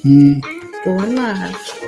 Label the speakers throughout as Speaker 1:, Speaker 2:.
Speaker 1: Going live.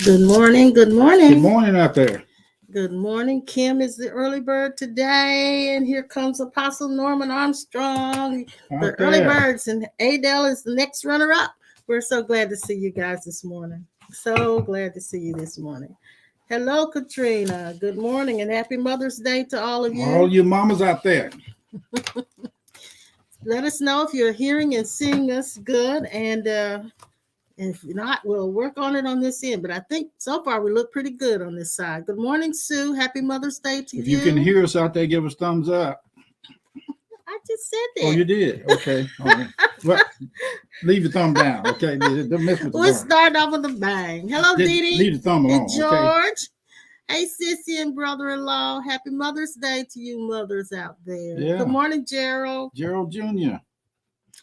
Speaker 1: Good morning. Good morning.
Speaker 2: Good morning out there.
Speaker 1: Good morning. Kim is the early bird today, and here comes Apostle Norman Armstrong, the early birds, and Adele is the next runner-up. We're so glad to see you guys this morning. So glad to see you this morning. Hello, Katrina. Good morning, and happy Mother's Day to all of you.
Speaker 2: All you mamas out there.
Speaker 1: Let us know if you're hearing and seeing us good, and if not, we'll work on it on this end. But I think so far we look pretty good on this side. Good morning, Sue. Happy Mother's Day to you.
Speaker 2: If you can hear us out there, give us thumbs up.
Speaker 1: I just said that.
Speaker 2: Oh, you did? Okay. All right. Well, leave your thumb down, okay? Don't mess with the
Speaker 1: We'll start off with a bang. Hello, Dee.
Speaker 2: Leave the thumb alone,
Speaker 1: George.
Speaker 2: Okay?
Speaker 1: Hey, sissy and brother-in-law. Happy Mother's Day to you mothers out there.
Speaker 2: Yeah.
Speaker 1: Good morning, Gerald.
Speaker 2: Gerald Jr.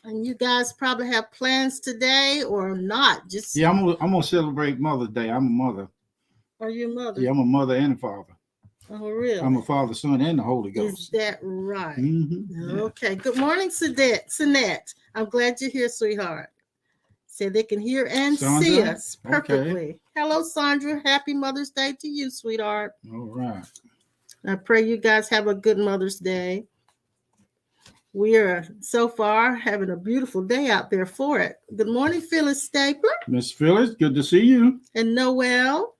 Speaker 1: And you guys probably have plans today or not. Just
Speaker 2: Yeah, I'm gonna celebrate Mother's Day. I'm a mother.
Speaker 1: Are you a mother?
Speaker 2: Yeah, I'm a mother and a father.
Speaker 1: Oh, really?
Speaker 2: I'm a Father, Son, and the Holy Ghost.
Speaker 1: Is that right?
Speaker 2: Mm-hmm.
Speaker 1: Okay. Yeah. Good morning, Sinette. I'm glad you're here, sweetheart. Said they can hear and
Speaker 2: Sandra?
Speaker 1: see us perfectly.
Speaker 2: Okay.
Speaker 1: Hello, Sandra. Happy Mother's Day to you, sweetheart.
Speaker 2: All right.
Speaker 1: I pray you guys have a good Mother's Day. We are so far having a beautiful day out there for it. Good morning, Phyllis Stapler.
Speaker 2: Miss Phyllis, good to see you.
Speaker 1: And Noel,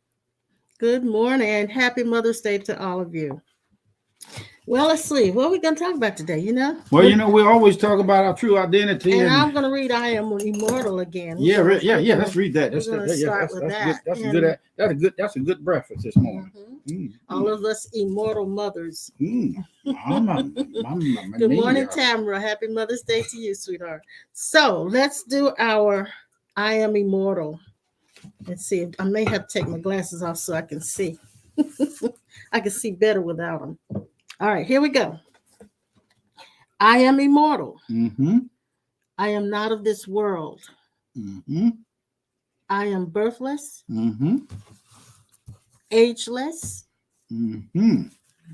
Speaker 1: good morning and happy Mother's Day to all of you. Well, let's see. What are we going to talk about today, you know?
Speaker 2: Well, we always talk about our true identity.
Speaker 1: And I'm going to read I Am Immortal again.
Speaker 2: Yeah, let's read that.
Speaker 1: That's
Speaker 2: good. That's a good breakfast this morning.
Speaker 1: Mm-hmm. All of us immortal mothers.
Speaker 2: Mama,
Speaker 1: good morning, Tamara. Happy Mother's Day to you, sweetheart. So let's do our I Am Immortal. Let's see. I may have to take my glasses off so I can see. I can see better without them. All right, here we go. I am immortal.
Speaker 2: Mm-hmm.
Speaker 1: I am not of this world.
Speaker 2: Mm-hmm.
Speaker 1: I am birthless.
Speaker 2: Mm-hmm.
Speaker 1: Ageless.
Speaker 2: Mm-hmm.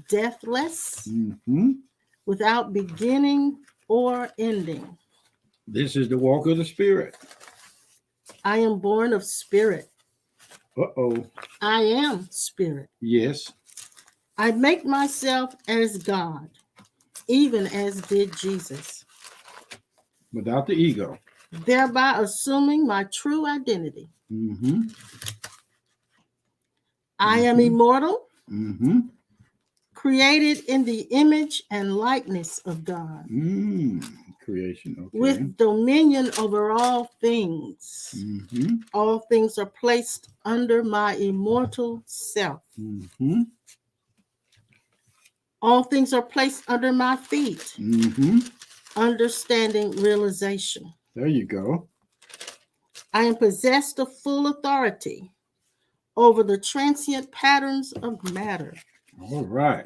Speaker 1: Deathless.
Speaker 2: Mm-hmm.
Speaker 1: Without beginning or ending.
Speaker 2: This is the walk of the Spirit.
Speaker 1: I am born of spirit.
Speaker 2: Uh-oh.
Speaker 1: I am spirit.
Speaker 2: Yes.
Speaker 1: I make myself as God, even as did Jesus.
Speaker 2: Without the ego.
Speaker 1: Thereby assuming my true identity.
Speaker 2: Mm-hmm.
Speaker 1: I am immortal.
Speaker 2: Mm-hmm.
Speaker 1: Created in the image and likeness of God.
Speaker 2: Creation. Okay.
Speaker 1: With dominion over all things.
Speaker 2: Mm-hmm.
Speaker 1: All things are placed under my immortal self.
Speaker 2: Mm-hmm.
Speaker 1: All things are placed under my feet.
Speaker 2: Mm-hmm.
Speaker 1: Understanding realization.
Speaker 2: There you go.
Speaker 1: I am possessed of full authority over the transient patterns of matter.
Speaker 2: All right.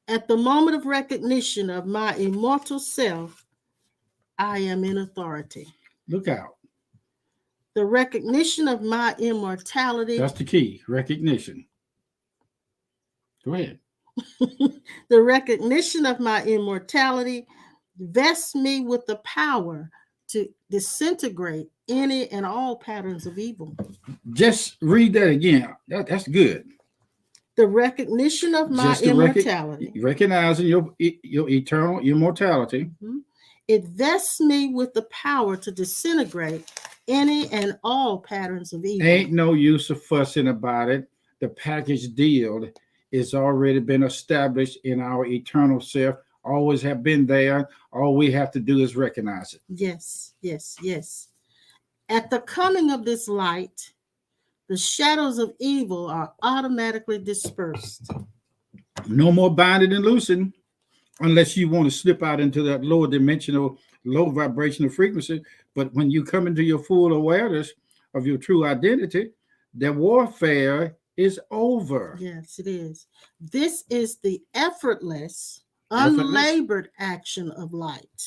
Speaker 1: At the moment of recognition of my immortal self, I am in authority.
Speaker 2: Look out.
Speaker 1: The recognition of my immortality.
Speaker 2: That's the key. Recognition. Go ahead.
Speaker 1: The recognition of my immortality vests me with the power to disintegrate any and all patterns of evil.
Speaker 2: Just read that again. That's good.
Speaker 1: The recognition of my immortality.
Speaker 2: Recognizing your eternal immortality.
Speaker 1: Mm-hmm. It vests me with the power to disintegrate any and all patterns of evil.
Speaker 2: Ain't no use of fussing about it. The package deal it's already been established in our eternal self, always have been there. All we have to do is recognize it.
Speaker 1: Yes, yes, yes. At the coming of this light, the shadows of evil are automatically dispersed.
Speaker 2: No more binding and loosing, unless you want to slip out into that lower dimensional, low vibrational frequency. But when you come into your full awareness of your true identity, the warfare is over.
Speaker 1: Yes, it is. This is the effortless, unlabored action of light.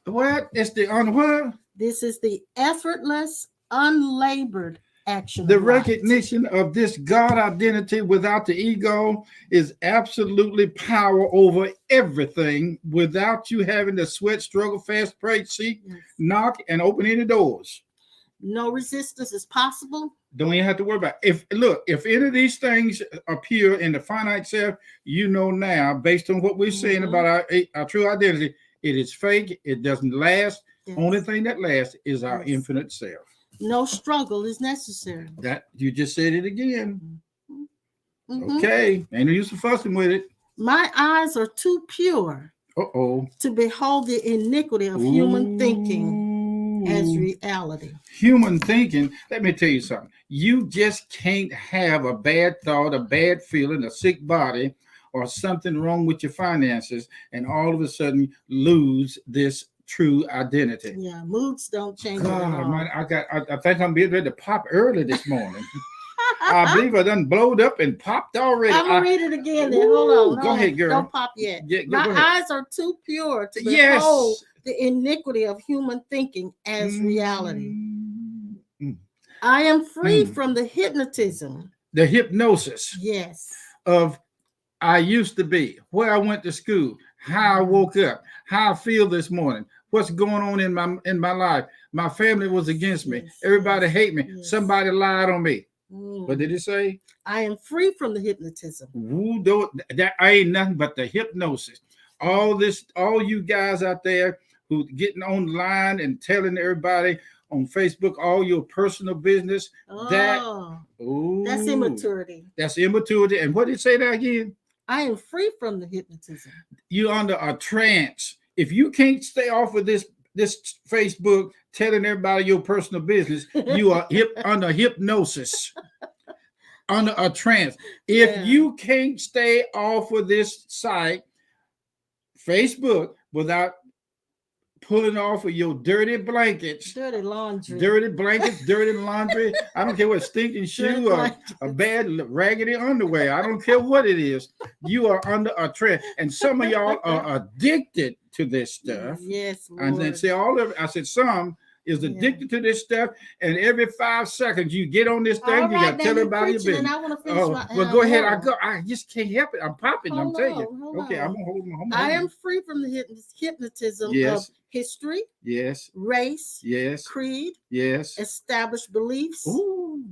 Speaker 2: What? It's the what?
Speaker 1: This is the effortless, unlabored action
Speaker 2: The
Speaker 1: of light.
Speaker 2: recognition of this God identity without the ego is absolutely power over everything without you having to sweat, struggle, fast, pray, seek, knock, and open any doors.
Speaker 1: No resistance is possible.
Speaker 2: Don't even have to worry about it. If any of these things appear in the finite self, you know now, based on what we're saying about our true identity, it is fake. It doesn't last. Yes. Only thing that lasts is our infinite self.
Speaker 1: No struggle is necessary.
Speaker 2: That you just said it again. Okay, ain't no use of fussing with it.
Speaker 1: My eyes are too pure to behold the iniquity of human thinking as reality.
Speaker 2: Human thinking, let me tell you something. You just can't have a bad thought, a bad feeling, a sick body, or something wrong with your finances, and all of a sudden lose this true identity.
Speaker 1: Yeah, moods don't change.
Speaker 2: God, man, I think I'm getting ready to pop early this morning. I believe I done blowed up and popped already.
Speaker 1: I'm gonna read it again. Then. Hold on.
Speaker 2: Go ahead, girl.
Speaker 1: Don't pop yet.
Speaker 2: Yeah,
Speaker 1: my eyes are too pure to behold the iniquity of human thinking as reality. I am free from the hypnotism.
Speaker 2: The hypnosis.
Speaker 1: Yes.
Speaker 2: Of I used to be, where I went to school, how I woke up, how I feel this morning, what's going on in my life. My family was against me. Everybody hate me. Somebody lied on me. What did it say?
Speaker 1: I am free from the hypnotism.
Speaker 2: That ain't nothing but the hypnosis. All you guys out there who getting online and telling everybody on Facebook all your personal business. That's
Speaker 1: immaturity.
Speaker 2: That's immaturity. And what did it say that again?
Speaker 1: I am free from the hypnotism.
Speaker 2: You're under a trance. If you can't stay off of this Facebook telling everybody your personal business, you are under hypnosis, under a trance. If you can't stay off of this site, Facebook, without pulling off of your dirty blankets,
Speaker 1: dirty laundry,
Speaker 2: dirty laundry. I don't care what stinking shoe or a bad raggedy underwear. I don't care what it is. You are under a trend, and some of y'all are addicted to this stuff.
Speaker 1: Yes, Lord.
Speaker 2: And then say all of it. I said some is addicted to this stuff, and every 5 seconds you get on this thing, you got to tell everybody your business. Well, go ahead. I just can't help it. I'm popping. I'm telling you. Okay, I'm gonna hold my.
Speaker 1: I am free from the hypnotism of history.
Speaker 2: Yes.
Speaker 1: Race.
Speaker 2: Yes.
Speaker 1: Creed.
Speaker 2: Yes.
Speaker 1: Established beliefs.
Speaker 2: Ooh.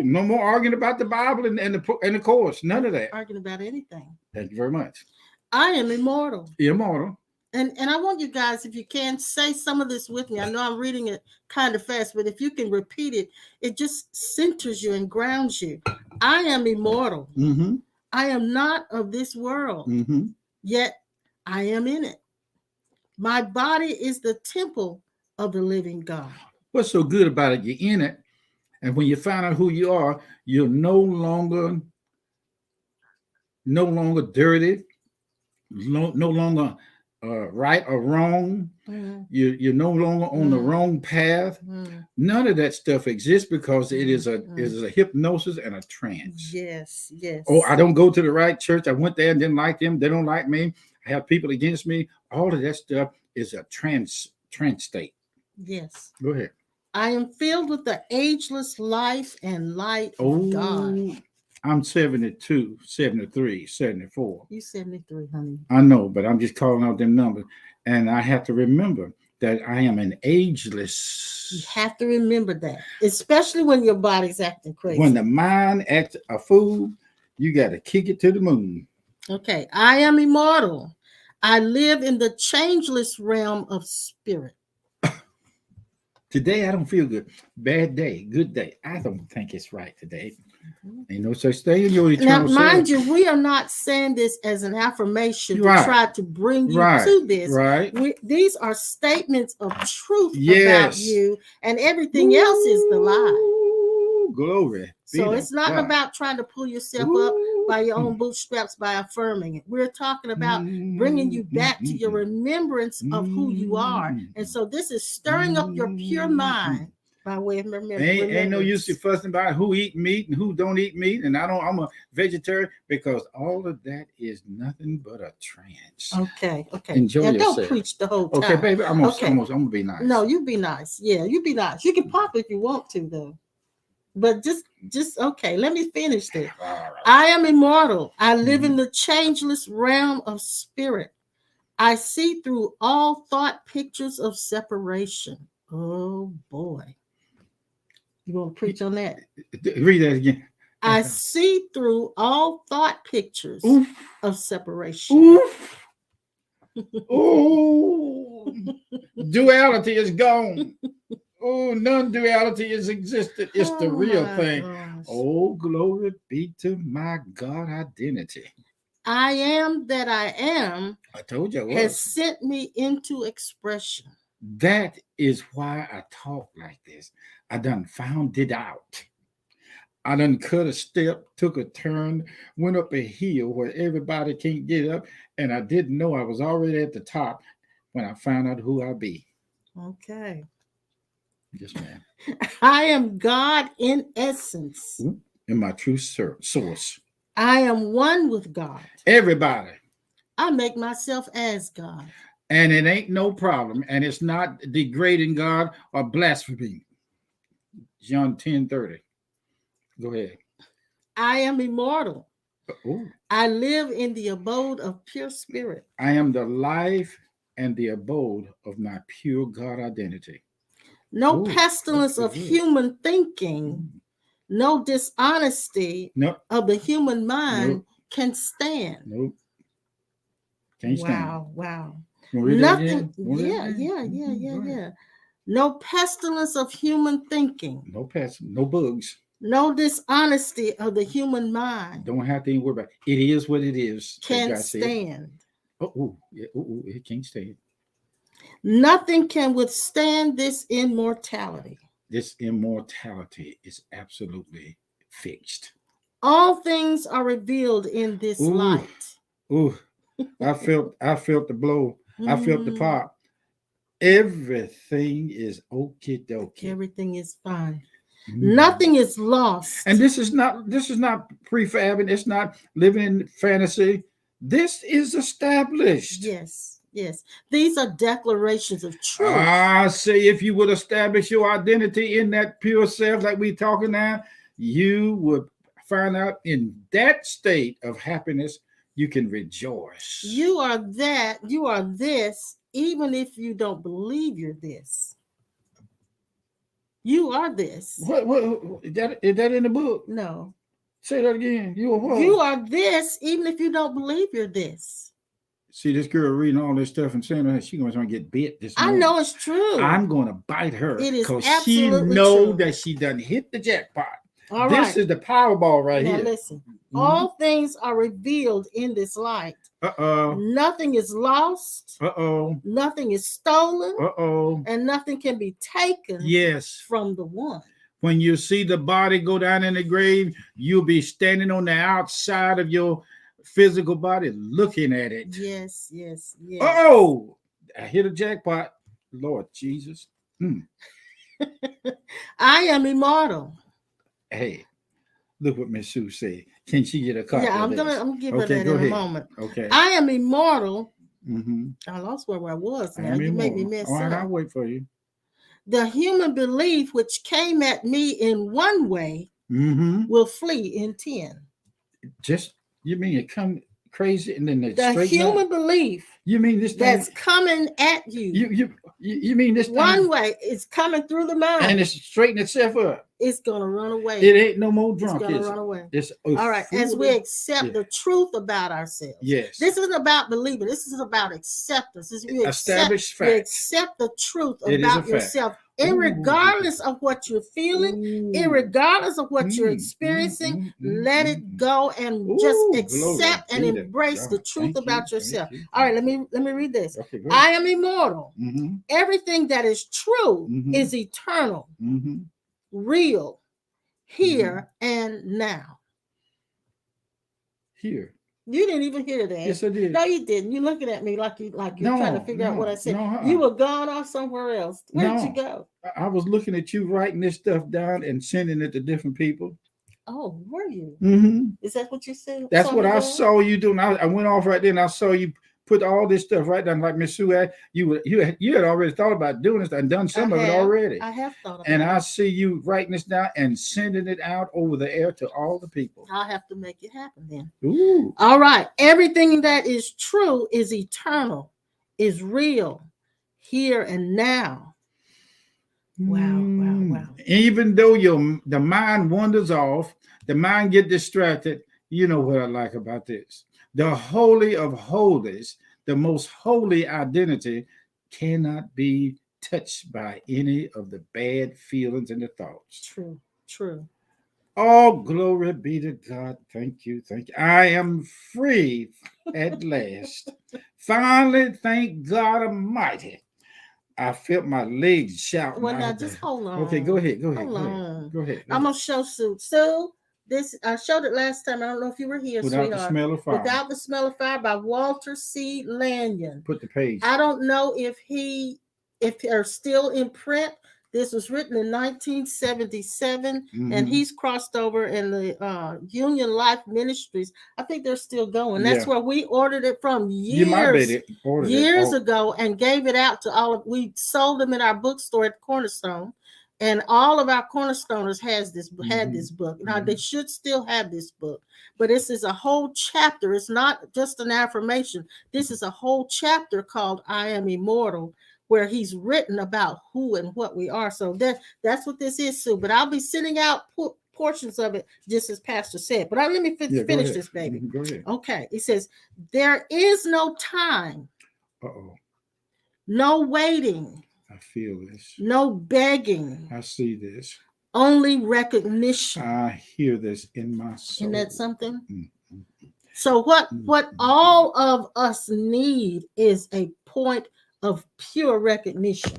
Speaker 2: No more arguing about the Bible and the course. None of that.
Speaker 1: Arguing about anything.
Speaker 2: Thank you very much.
Speaker 1: I am immortal.
Speaker 2: Immortal.
Speaker 1: And I want you guys, if you can, say some of this with me. I know I'm reading it kind of fast, but if you can repeat it, it just centers you and grounds you. I am immortal.
Speaker 2: Mm-hmm.
Speaker 1: I am not of this world, yet I am in it. My body is the temple of the living God.
Speaker 2: What's so good about it? You're in it. And when you find out who you are, you're no longer dirty, no longer right or wrong. You're no longer on the wrong path. None of that stuff exists because it is a hypnosis and a trance.
Speaker 1: Yes.
Speaker 2: Oh, I don't go to the right church. I went there and didn't like them. They don't like me. I have people against me. All of that stuff is a trance state.
Speaker 1: Yes.
Speaker 2: Go ahead.
Speaker 1: I am filled with the ageless life and light of God.
Speaker 2: I'm 72, 73, 74.
Speaker 1: You 73, honey.
Speaker 2: I know, but I'm just calling out them numbers. And I have to remember that I am an ageless.
Speaker 1: You have to remember that, especially when your body's acting crazy.
Speaker 2: When the mind acts a fool, you got to kick it to the moon.
Speaker 1: Okay. I am immortal. I live in the changeless realm of spirit.
Speaker 2: Today, I don't feel good. Bad day, good day. I don't think it's right today. Ain't no such thing in your
Speaker 1: Now,
Speaker 2: eternal
Speaker 1: mind
Speaker 2: self.
Speaker 1: you, we are not saying this as an affirmation to
Speaker 2: Right.
Speaker 1: try to bring you
Speaker 2: Right.
Speaker 1: to this.
Speaker 2: Right.
Speaker 1: These are statements of truth about
Speaker 2: Yes.
Speaker 1: you, and everything else is the lie.
Speaker 2: Ooh, glory.
Speaker 1: So
Speaker 2: be to
Speaker 1: it's not
Speaker 2: God.
Speaker 1: about trying to pull yourself up
Speaker 2: Ooh.
Speaker 1: by your own bootstraps by affirming it. We're talking about bringing you back to your remembrance of who you are. And so this is stirring up your pure mind by way of remembrance.
Speaker 2: Ain't no use to fussing about who eat meat and who don't eat meat, and I'm a vegetarian, because all of that is nothing but a trance.
Speaker 1: Okay.
Speaker 2: Enjoy yourself.
Speaker 1: Don't preach the whole time.
Speaker 2: Okay, baby, I'm gonna be nice.
Speaker 1: No, you be nice. Yeah, you be nice. You can pop if you want to, though. But just okay. Let me finish this.
Speaker 2: Right.
Speaker 1: I am immortal. I live in the changeless realm of spirit. I see through all thought pictures of separation. Oh boy. You want to preach on that?
Speaker 2: Read that again.
Speaker 1: I see through all thought pictures of separation.
Speaker 2: Oof. Ooh. Duality is gone. Oh, non-duality is existed. It's the real thing.
Speaker 1: Gosh.
Speaker 2: Oh, glory be to my God identity.
Speaker 1: I am that I am.
Speaker 2: I told you
Speaker 1: has sent me into expression.
Speaker 2: That is why I talk like this. I done found it out. I done cut a step, took a turn, went up a hill where everybody can't get up, and I didn't know I was already at the top when I found out who I be.
Speaker 1: Okay.
Speaker 2: Yes, ma'am.
Speaker 1: I am God in essence.
Speaker 2: In my true source.
Speaker 1: I am one with God.
Speaker 2: Everybody.
Speaker 1: I make myself as God.
Speaker 2: And it ain't no problem. And it's not degrading God or blasphemy. John 10:30. Go ahead.
Speaker 1: I am immortal.
Speaker 2: Ooh.
Speaker 1: I live in the abode of pure spirit.
Speaker 2: I am the life and the abode of my pure God identity.
Speaker 1: No pestilence of human thinking, no dishonesty of the human mind can stand.
Speaker 2: Nope. Can't stand.
Speaker 1: Wow.
Speaker 2: Nothing.
Speaker 1: Yeah. No pestilence of human thinking.
Speaker 2: No pests, no bugs.
Speaker 1: No dishonesty of the human mind.
Speaker 2: Don't have to even worry about it. It is what it is.
Speaker 1: Can't stand.
Speaker 2: It can't stand.
Speaker 1: Nothing can withstand this immortality.
Speaker 2: This immortality is absolutely fixed.
Speaker 1: All things are revealed in this light.
Speaker 2: I felt the blow. I felt the pop. Everything is okie dokie.
Speaker 1: Everything is fine. Nothing is lost.
Speaker 2: And this is not prefabbing. It's not living in fantasy. This is established.
Speaker 1: Yes. These are declarations of truth.
Speaker 2: I say, if you would establish your identity in that pure self, like we talking now, you would find out in that state of happiness, you can rejoice.
Speaker 1: You are that. You are this, even if you don't believe you're this. You are this.
Speaker 2: What is that in the book?
Speaker 1: No.
Speaker 2: Say that again. You are what?
Speaker 1: You are this, even if you don't believe you're this.
Speaker 2: See this girl reading all this stuff and saying that she's going to get bit this morning.
Speaker 1: I know it's true.
Speaker 2: I'm going to bite her.
Speaker 1: It is
Speaker 2: because
Speaker 1: absolutely
Speaker 2: she know
Speaker 1: true.
Speaker 2: that she done hit the jackpot.
Speaker 1: All
Speaker 2: this
Speaker 1: right.
Speaker 2: is the Powerball right
Speaker 1: now
Speaker 2: here.
Speaker 1: Listen, all things are revealed in this light. Nothing is lost. Nothing is stolen. And nothing can be taken from the one.
Speaker 2: When you see the body go down in the grave, you'll be standing on the outside of your physical body looking at it.
Speaker 1: Yes.
Speaker 2: I hit a jackpot. Lord Jesus.
Speaker 1: I am immortal.
Speaker 2: Hey, look what Miss Sue said. Can she get a copy?
Speaker 1: Yeah, I'm gonna give her that in a moment.
Speaker 2: Okay.
Speaker 1: I am immortal.
Speaker 2: Mm-hmm.
Speaker 1: I lost where I was now. You made me mess up.
Speaker 2: I'll wait for you.
Speaker 1: The human belief which came at me in one way will flee in 10.
Speaker 2: You mean it come crazy and then
Speaker 1: the human belief
Speaker 2: you mean this thing,
Speaker 1: that's coming at you.
Speaker 2: You mean this
Speaker 1: one
Speaker 2: thing,
Speaker 1: way it's coming through the mind
Speaker 2: and it's straightening itself up.
Speaker 1: It's gonna run away.
Speaker 2: It ain't no more drunk.
Speaker 1: It's gonna run away.
Speaker 2: It's
Speaker 1: all right. As we accept the truth about ourselves.
Speaker 2: Yes.
Speaker 1: This isn't about believing. This is about acceptance. We
Speaker 2: established fact.
Speaker 1: We accept the truth about yourself Irregardless of what you're feeling, irregardless of what you're experiencing, let it go and just accept and embrace the truth about yourself. All right, let me read this.
Speaker 2: Okay,
Speaker 1: I am immortal.
Speaker 2: Mm-hmm.
Speaker 1: Everything that is true is eternal, real, here and now.
Speaker 2: Here.
Speaker 1: You didn't even hear that.
Speaker 2: Yes, I did.
Speaker 1: No, you didn't. You're looking at me like you're trying to figure out what I said.
Speaker 2: No,
Speaker 1: you were gone off somewhere else. Where did you go?
Speaker 2: I was looking at you writing this stuff down and sending it to different people.
Speaker 1: Oh, were you?
Speaker 2: Mm-hmm.
Speaker 1: Is that what you said?
Speaker 2: That's what I saw you doing. I went off right there and I saw you put all this stuff right down, like Miss Sue had. You had already thought about doing this and done some of it already.
Speaker 1: I have thought about
Speaker 2: it. And
Speaker 1: I
Speaker 2: see you writing this down and sending it out over the air to all the people.
Speaker 1: I'll have to make it happen then.
Speaker 2: Ooh.
Speaker 1: All right. Everything that is true is eternal, is real, here and now. Wow.
Speaker 2: Even though the mind wanders off, the mind get distracted. You know what I like about this. The Holy of Holies, the most holy identity, cannot be touched by any of the bad feelings and the thoughts.
Speaker 1: True.
Speaker 2: All glory be to God. Thank you. I am free at last. Finally, thank God Almighty. I felt my legs shouting.
Speaker 1: Well, now just hold on.
Speaker 2: Okay, go ahead. Go ahead.
Speaker 1: I'm gonna show Sue. Sue, this I showed it last time. I don't know if you were here,
Speaker 2: Without
Speaker 1: sweetheart.
Speaker 2: the Smell of Fire.
Speaker 1: Without the Smell of Fire by Walter C. Lanyon.
Speaker 2: Put the page.
Speaker 1: I don't know if they're still in print. This was written in 1977, and he's crossed over in the Union Life Ministries. I think they're still going. That's where we ordered it from years ago and gave it out to all of. We sold them in our bookstore at Cornerstone, and all of our Cornerstoners had this book. Now they should still have this book, but this is a whole chapter. It's not just an affirmation. This is a whole chapter called "I Am Immortal," where he's written about who and what we are. So that's what this is, Sue. But I'll be sending out portions of it, just as Pastor said. But let me finish this, baby.
Speaker 2: Go ahead.
Speaker 1: Okay. It says, there is no time. No waiting.
Speaker 2: I feel this.
Speaker 1: No begging.
Speaker 2: I see this.
Speaker 1: Only recognition.
Speaker 2: I hear this in my soul.
Speaker 1: Isn't that something? So what all of us need is a point of pure recognition.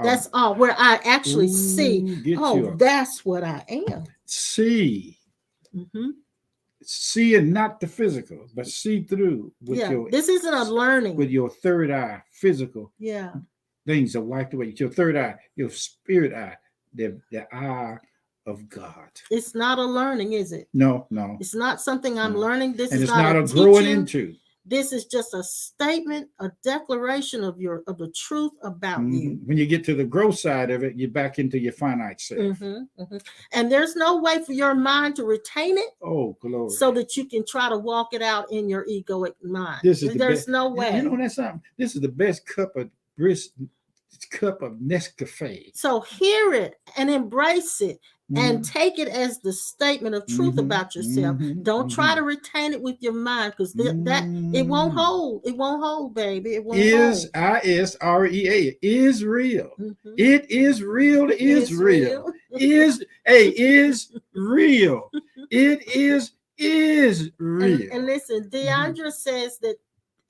Speaker 1: That's all, where I actually see, that's what I am.
Speaker 2: See. See, and not the physical, but see through with your.
Speaker 1: This isn't a learning.
Speaker 2: With your third eye, physical.
Speaker 1: Yeah.
Speaker 2: Things are wiped away. Your third eye, your spirit eye, the eye of God.
Speaker 1: It's not a learning, is it?
Speaker 2: No.
Speaker 1: It's not something I'm learning. This
Speaker 2: and
Speaker 1: is
Speaker 2: it's not a
Speaker 1: teaching.
Speaker 2: Growing into.
Speaker 1: This is just a statement, a declaration of the truth about you.
Speaker 2: When you get to the growth side of it, you're back into your finite self.
Speaker 1: And there's no way for your mind to retain it.
Speaker 2: Oh, glory!
Speaker 1: So that you can try to walk it out in your egoic mind.
Speaker 2: There's
Speaker 1: no way.
Speaker 2: You know that's something. This is the best cup of Nescafe.
Speaker 1: So hear it and embrace it. And take it as the statement of truth about yourself. Don't try to retain it with your mind, because that it won't hold. It won't hold, baby. It won't hold.
Speaker 2: ISREA is real. It is real. Is real. Is real. It is real.
Speaker 1: And listen, Deandra says that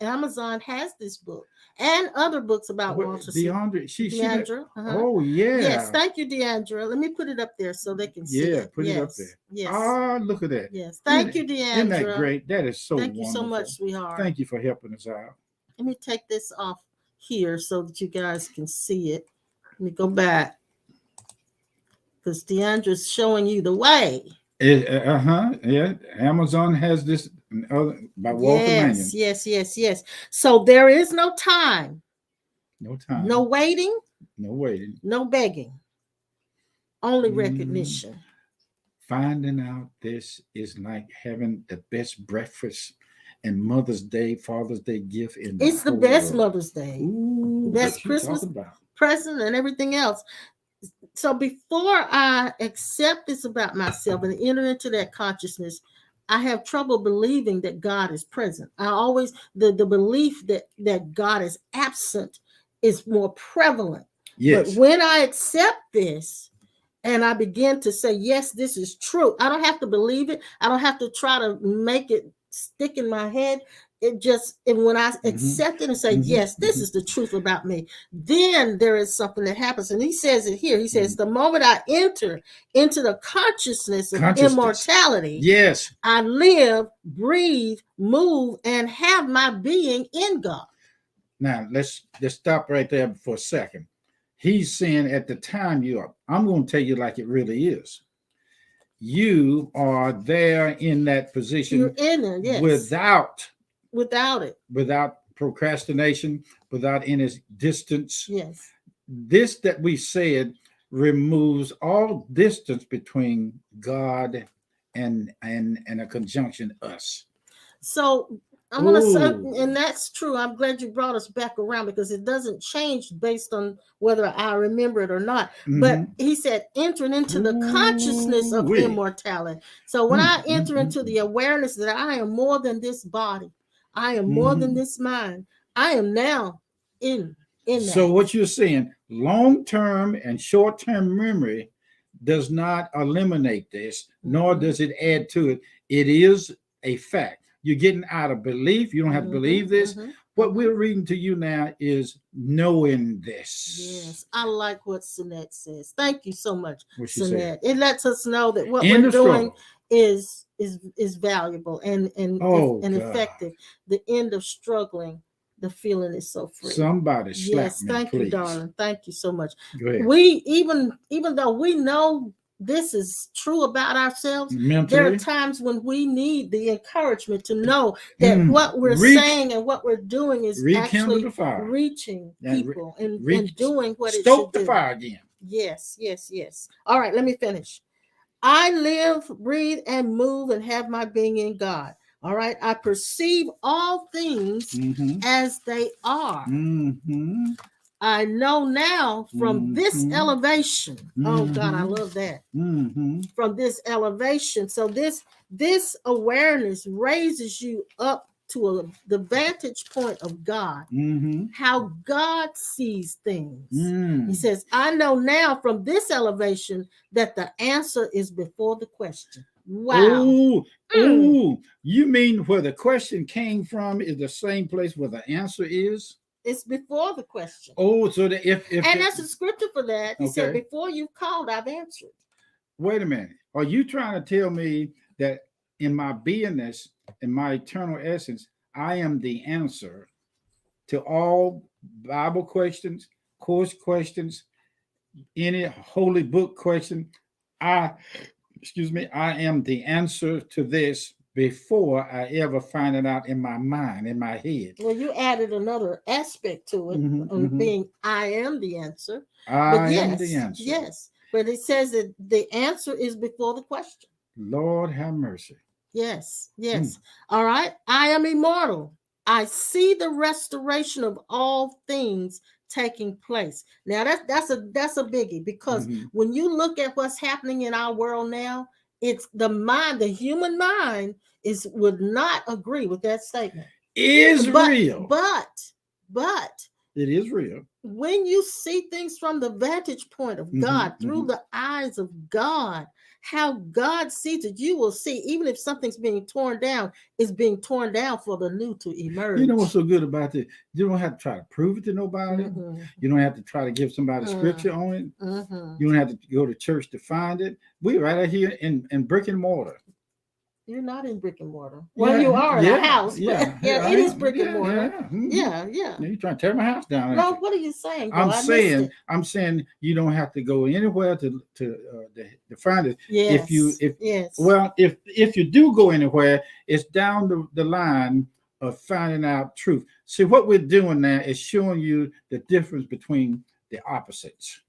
Speaker 1: Amazon has this book and other books about Walter.
Speaker 2: Deandra. Oh yeah.
Speaker 1: Yes, thank you, Deandra. Let me put it up there so they can see it.
Speaker 2: Yeah, put it up there.
Speaker 1: Yes.
Speaker 2: Oh, look at that.
Speaker 1: Yes, thank you, Deandra.
Speaker 2: Isn't that great? That is so wonderful.
Speaker 1: Thank you so much, sweetheart.
Speaker 2: Thank you for helping us out.
Speaker 1: Let me take this off here so that you guys can see it. Let me go back, because Deandra's showing you the way.
Speaker 2: Yeah. Amazon has this by Walter Lanyon.
Speaker 1: Yes. So there is no time.
Speaker 2: No time.
Speaker 1: No waiting.
Speaker 2: No waiting.
Speaker 1: No begging. Only recognition.
Speaker 2: Finding out this is like having the best breakfast and Mother's Day, Father's Day gift in the
Speaker 1: It's the best
Speaker 2: world.
Speaker 1: Mother's Day.
Speaker 2: Ooh,
Speaker 1: best Christmas present and everything else. So before I accept this about myself and enter into that consciousness, I have trouble believing that God is present. I always, the belief that God is absent is more prevalent. But
Speaker 2: Yes.
Speaker 1: when I accept this and I begin to say, yes, this is true, I don't have to believe it. I don't have to try to make it stick in my head. And when I accept it and say, yes, this is the truth about me, then there is something that happens. And he says it here. He says, the moment I enter into the consciousness of immortality,
Speaker 2: yes,
Speaker 1: I live, breathe, move, and have my being in God.
Speaker 2: Now let's stop right there for a second. He's saying at the time you are, I'm going to tell you like it really is. You are there in that position.
Speaker 1: You're in it, yes. Without it.
Speaker 2: Without procrastination, without any distance.
Speaker 1: Yes.
Speaker 2: This that we said removes all distance between God and a conjunction us.
Speaker 1: So I'm going to say, and that's true. I'm glad you brought us back around because it doesn't change based on whether I remember it or not. But he said, entering into the consciousness of immortality. So when I enter into the awareness that I am more than this body, I am more than this mind, I am now in that.
Speaker 2: So what you're saying, long-term and short-term memory does not eliminate this, nor does it add to it. It is a fact. You're getting out of belief. You don't have to believe this. What we're reading to you now is knowing this.
Speaker 1: Yes, I like what Sinette says. Thank you so much, Sinette. It lets us know that what
Speaker 2: In
Speaker 1: we're doing
Speaker 2: struggle
Speaker 1: is valuable and effective. The end of struggling, the feeling is so free.
Speaker 2: Somebody slap me,
Speaker 1: thank
Speaker 2: please.
Speaker 1: you, darling. Thank you so much.
Speaker 2: Go ahead.
Speaker 1: We even though we know this is true about ourselves, mentally, there are times when we need the encouragement to know that what we're saying and what we're doing is actually reaching people and doing what it should do.
Speaker 2: Stoke the fire again.
Speaker 1: Yes. All right, let me finish. I live, breathe, and move and have my being in God. All right, I perceive all things as they are. I know now from this elevation. Oh God, I love that. From this elevation. So this awareness raises you up to the vantage point of God, how God sees things. He says, I know now from this elevation that the answer is before the question. Wow.
Speaker 2: You mean where the question came from is the same place where the answer is?
Speaker 1: It's before the question.
Speaker 2: So that if
Speaker 1: and that's a scripture for that. He said, before you've called, I've answered.
Speaker 2: Wait a minute. Are you trying to tell me that in my beingness, in my eternal essence, I am the answer to all Bible questions, course questions, any holy book question? I am the answer to this before I ever find it out in my mind, in my head.
Speaker 1: Well, you added another aspect to it, being I am the answer.
Speaker 2: I am the answer.
Speaker 1: Yes, but it says that the answer is before the question.
Speaker 2: Lord have mercy.
Speaker 1: Yes. All right. I am immortal. I see the restoration of all things taking place. Now that's a biggie, because when you look at what's happening in our world now, it's the human mind would not agree with that statement.
Speaker 2: Real.
Speaker 1: But
Speaker 2: it is real.
Speaker 1: When you see things from the vantage point of God, through the eyes of God, how God sees it, you will see, even if something's being torn down, it's being torn down for the new to emerge.
Speaker 2: You know what's so good about it? You don't have to try to prove it to nobody. You don't have to try to give somebody scripture on it. You don't have to go to church to find it. We're right out here in brick and mortar.
Speaker 1: You're not in brick and mortar. Well, you are in a house, but it is brick and mortar. Yeah.
Speaker 2: You're trying to tear my house down.
Speaker 1: No, what are you saying?
Speaker 2: I'm saying you don't have to go anywhere to find it.
Speaker 1: Yes.
Speaker 2: If you do go anywhere, it's down the line of finding out truth. See, what we're doing now is showing you the difference between the opposites.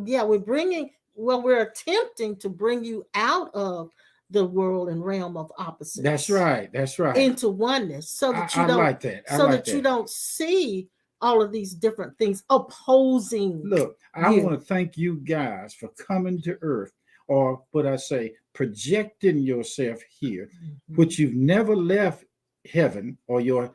Speaker 1: Yeah, we're attempting to bring you out of the world and realm of opposites.
Speaker 2: That's right.
Speaker 1: Into oneness, so that you you don't see all of these different things opposing.
Speaker 2: Look, I want to thank you guys for coming to earth, or what I say, projecting yourself here, which you've never left heaven or your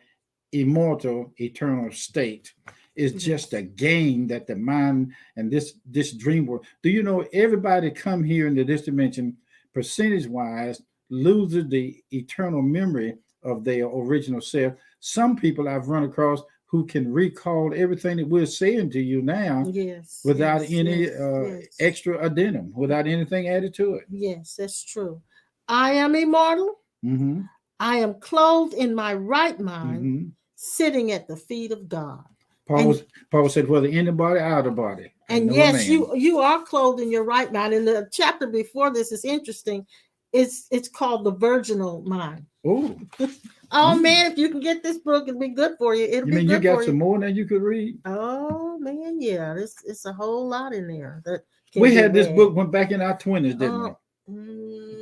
Speaker 2: immortal, eternal state. is just a game that the mind and this dream world. Do you know everybody come here into this dimension, percentage wise, loses the eternal memory of their original self. Some people I've run across who can recall everything that we're saying to you now,
Speaker 1: yes,
Speaker 2: without
Speaker 1: yes,
Speaker 2: any
Speaker 1: yes.
Speaker 2: extra addendum, without anything added to it.
Speaker 1: Yes, that's true. I am immortal.
Speaker 2: Mm-hmm.
Speaker 1: I am clothed in my right mind,
Speaker 2: Mm-hmm.
Speaker 1: sitting at the feet of God.
Speaker 2: Paul said, whether in the body, out of the body.
Speaker 1: And yes, you are clothed in your right mind. And the chapter before this is interesting. It's called the virginal mind. Oh man, if you can get this book, it'll be good for you. It'll
Speaker 2: you
Speaker 1: be
Speaker 2: mean
Speaker 1: good
Speaker 2: you got
Speaker 1: for
Speaker 2: some more than you could read?
Speaker 1: Oh man, yeah, it's a whole lot in there that
Speaker 2: we had this book went back in our 20s, didn't we?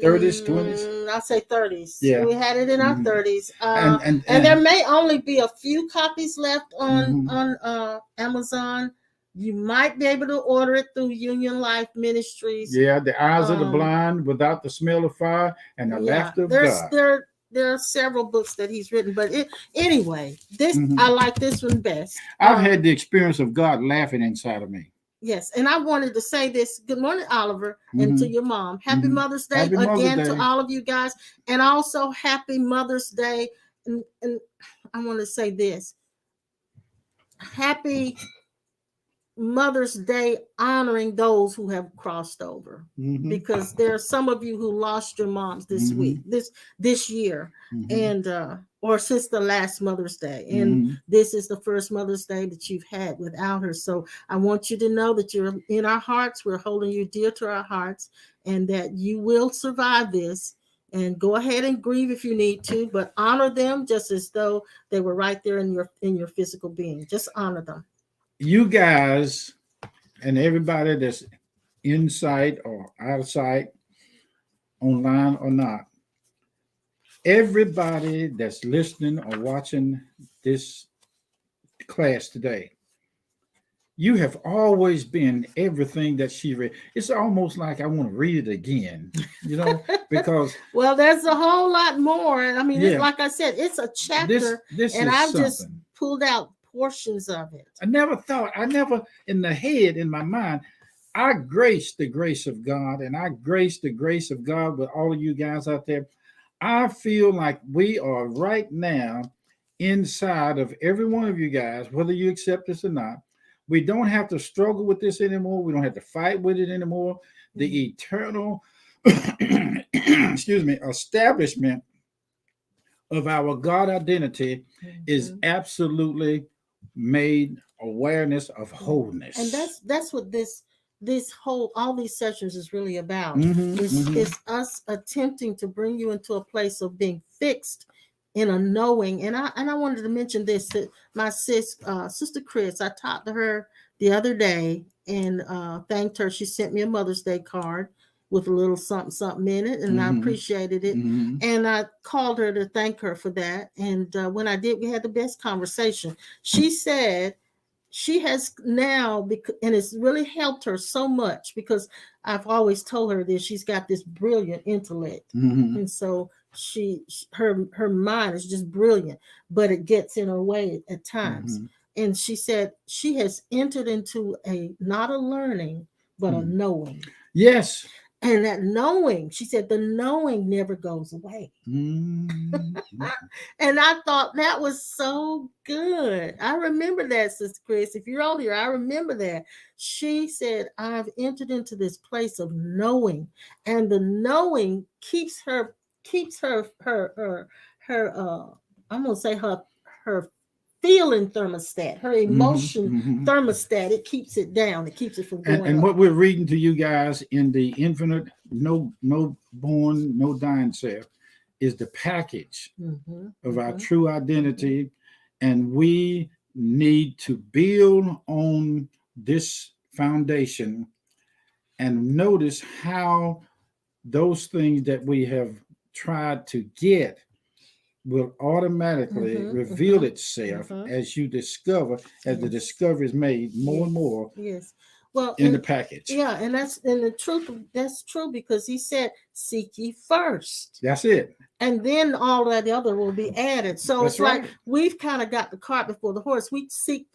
Speaker 2: 30s,
Speaker 1: 20s. I'll say 30s.
Speaker 2: Yeah,
Speaker 1: we had it in our 30s.
Speaker 2: And
Speaker 1: there may only be a few copies left on
Speaker 2: mm-hmm.
Speaker 1: Amazon. You might be able to order it through Union Life Ministries.
Speaker 2: Yeah, the eyes of the blind, without the smell of fire, and the laughter of God.
Speaker 1: There are several books that he's written, but anyway, this I like this one best.
Speaker 2: I've had the experience of God laughing inside of me.
Speaker 1: Yes, and I wanted to say this. Good morning, Oliver, and to your mom. Happy Mother's Day
Speaker 2: happy
Speaker 1: again
Speaker 2: Mother's Day
Speaker 1: to all of you guys, and also Happy Mother's Day. And I want to say this: Happy Mother's Day, honoring those who have crossed over, because there are some of you who lost your moms this week, this year, and or since the last Mother's Day, and this is the first Mother's Day that you've had without her. So I want you to know that you're in our hearts. We're holding you dear to our hearts, and that you will survive this. And go ahead and grieve if you need to, but honor them just as though they were right there in your physical being. Just honor them.
Speaker 2: You guys and everybody that's in sight or out of sight, online or not, everybody that's listening or watching this class today, you have always been everything that she read. It's almost like I want to read it again, because
Speaker 1: well, there's a whole lot more. I mean, like I said, it's a chapter,
Speaker 2: this
Speaker 1: and I've
Speaker 2: something.
Speaker 1: Just pulled out portions of it.
Speaker 2: I never in the head, in my mind, I grace the grace of God, and I grace the grace of God with all of you guys out there. I feel like we are right now inside of every one of you guys, whether you accept this or not. We don't have to struggle with this anymore. We don't have to fight with it anymore. The eternal, establishment of our God identity is absolutely made awareness of wholeness.
Speaker 1: And that's what all these sessions is really about. It's us attempting to bring you into a place of being fixed in a knowing. And I wanted to mention this to my sister Chris. I talked to her the other day and thanked her. She sent me a Mother's Day card with a little something in it, and I appreciated it. And I called her to thank her for that. And when I did, we had the best conversation. She said she has now, and it's really helped her so much, because I've always told her that she's got this brilliant intellect, and so her mind is just brilliant, but it gets in her way at times. And she said she has entered into not a learning, but a knowing.
Speaker 2: Yes.
Speaker 1: And that knowing, she said, the knowing never goes away. And I thought that was so good. I remember that, Sister Chris. If you're on here, I remember that. She said, I've entered into this place of knowing. And the knowing keeps her I'm gonna say her feeling thermostat, her emotion thermostat. It keeps it down. It keeps it from going
Speaker 2: and
Speaker 1: up.
Speaker 2: what we're reading to you guys in the infinite, no born, no dying self, is the package of our true identity. And we need to build on this foundation and notice how those things that we have tried to get will automatically reveal itself as you discover, as the discovery is made more and more.
Speaker 1: Yes. Well,
Speaker 2: in the package.
Speaker 1: Yeah, and that's the truth. That's true, because he said seek ye first.
Speaker 2: That's it.
Speaker 1: And then all that other will be added. So
Speaker 2: That's
Speaker 1: it's like
Speaker 2: right.
Speaker 1: we've kind of got the cart before the horse. We seek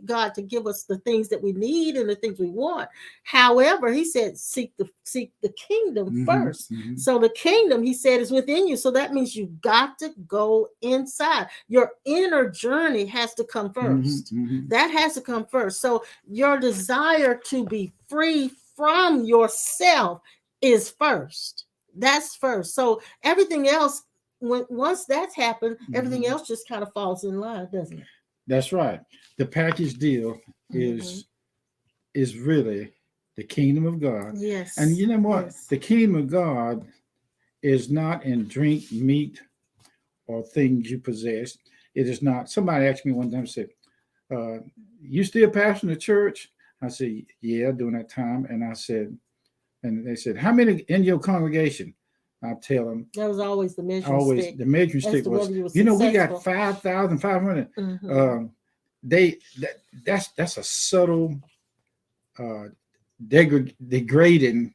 Speaker 1: God to give us the things that we need and the things we want. However, he said seek the kingdom first. So the kingdom, he said, is within you. So that means you got to go inside. Your inner journey has to come first. That has to come first. So your desire to be free from yourself is first. That's first. So everything else, once that's happened, everything else just kind of falls in line, doesn't it?
Speaker 2: That's right. The package deal is really the kingdom of God.
Speaker 1: Yes.
Speaker 2: And you know what?
Speaker 1: Yes.
Speaker 2: The kingdom of God is not in drink, meat, or things you possess. It is not. Somebody asked me one time, said, you still pastoring the church? I said, yeah, during that time. And I said, and they said, how many in your congregation? I tell them.
Speaker 1: That was always the measuring stick.
Speaker 2: The measuring stick was, we got 5,500. That's a subtle, degrading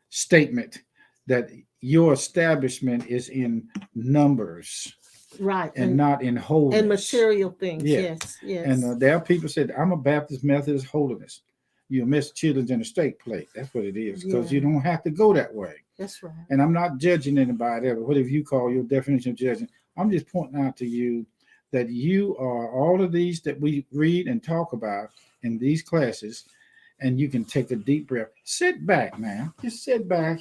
Speaker 2: statement that your establishment is in numbers.
Speaker 1: Right.
Speaker 2: And not in holiness.
Speaker 1: And material things. Yeah. Yes.
Speaker 2: And there are people said, I'm a Baptist, Methodist, holiness. You miss children in a steak plate. That's what it is. Because you don't have to go that way.
Speaker 1: That's right.
Speaker 2: And I'm not judging anybody, whatever you call your definition of judging. I'm just pointing out to you that you are all of these that we read and talk about in these classes, and you can take a deep breath. Sit back, man. Just sit back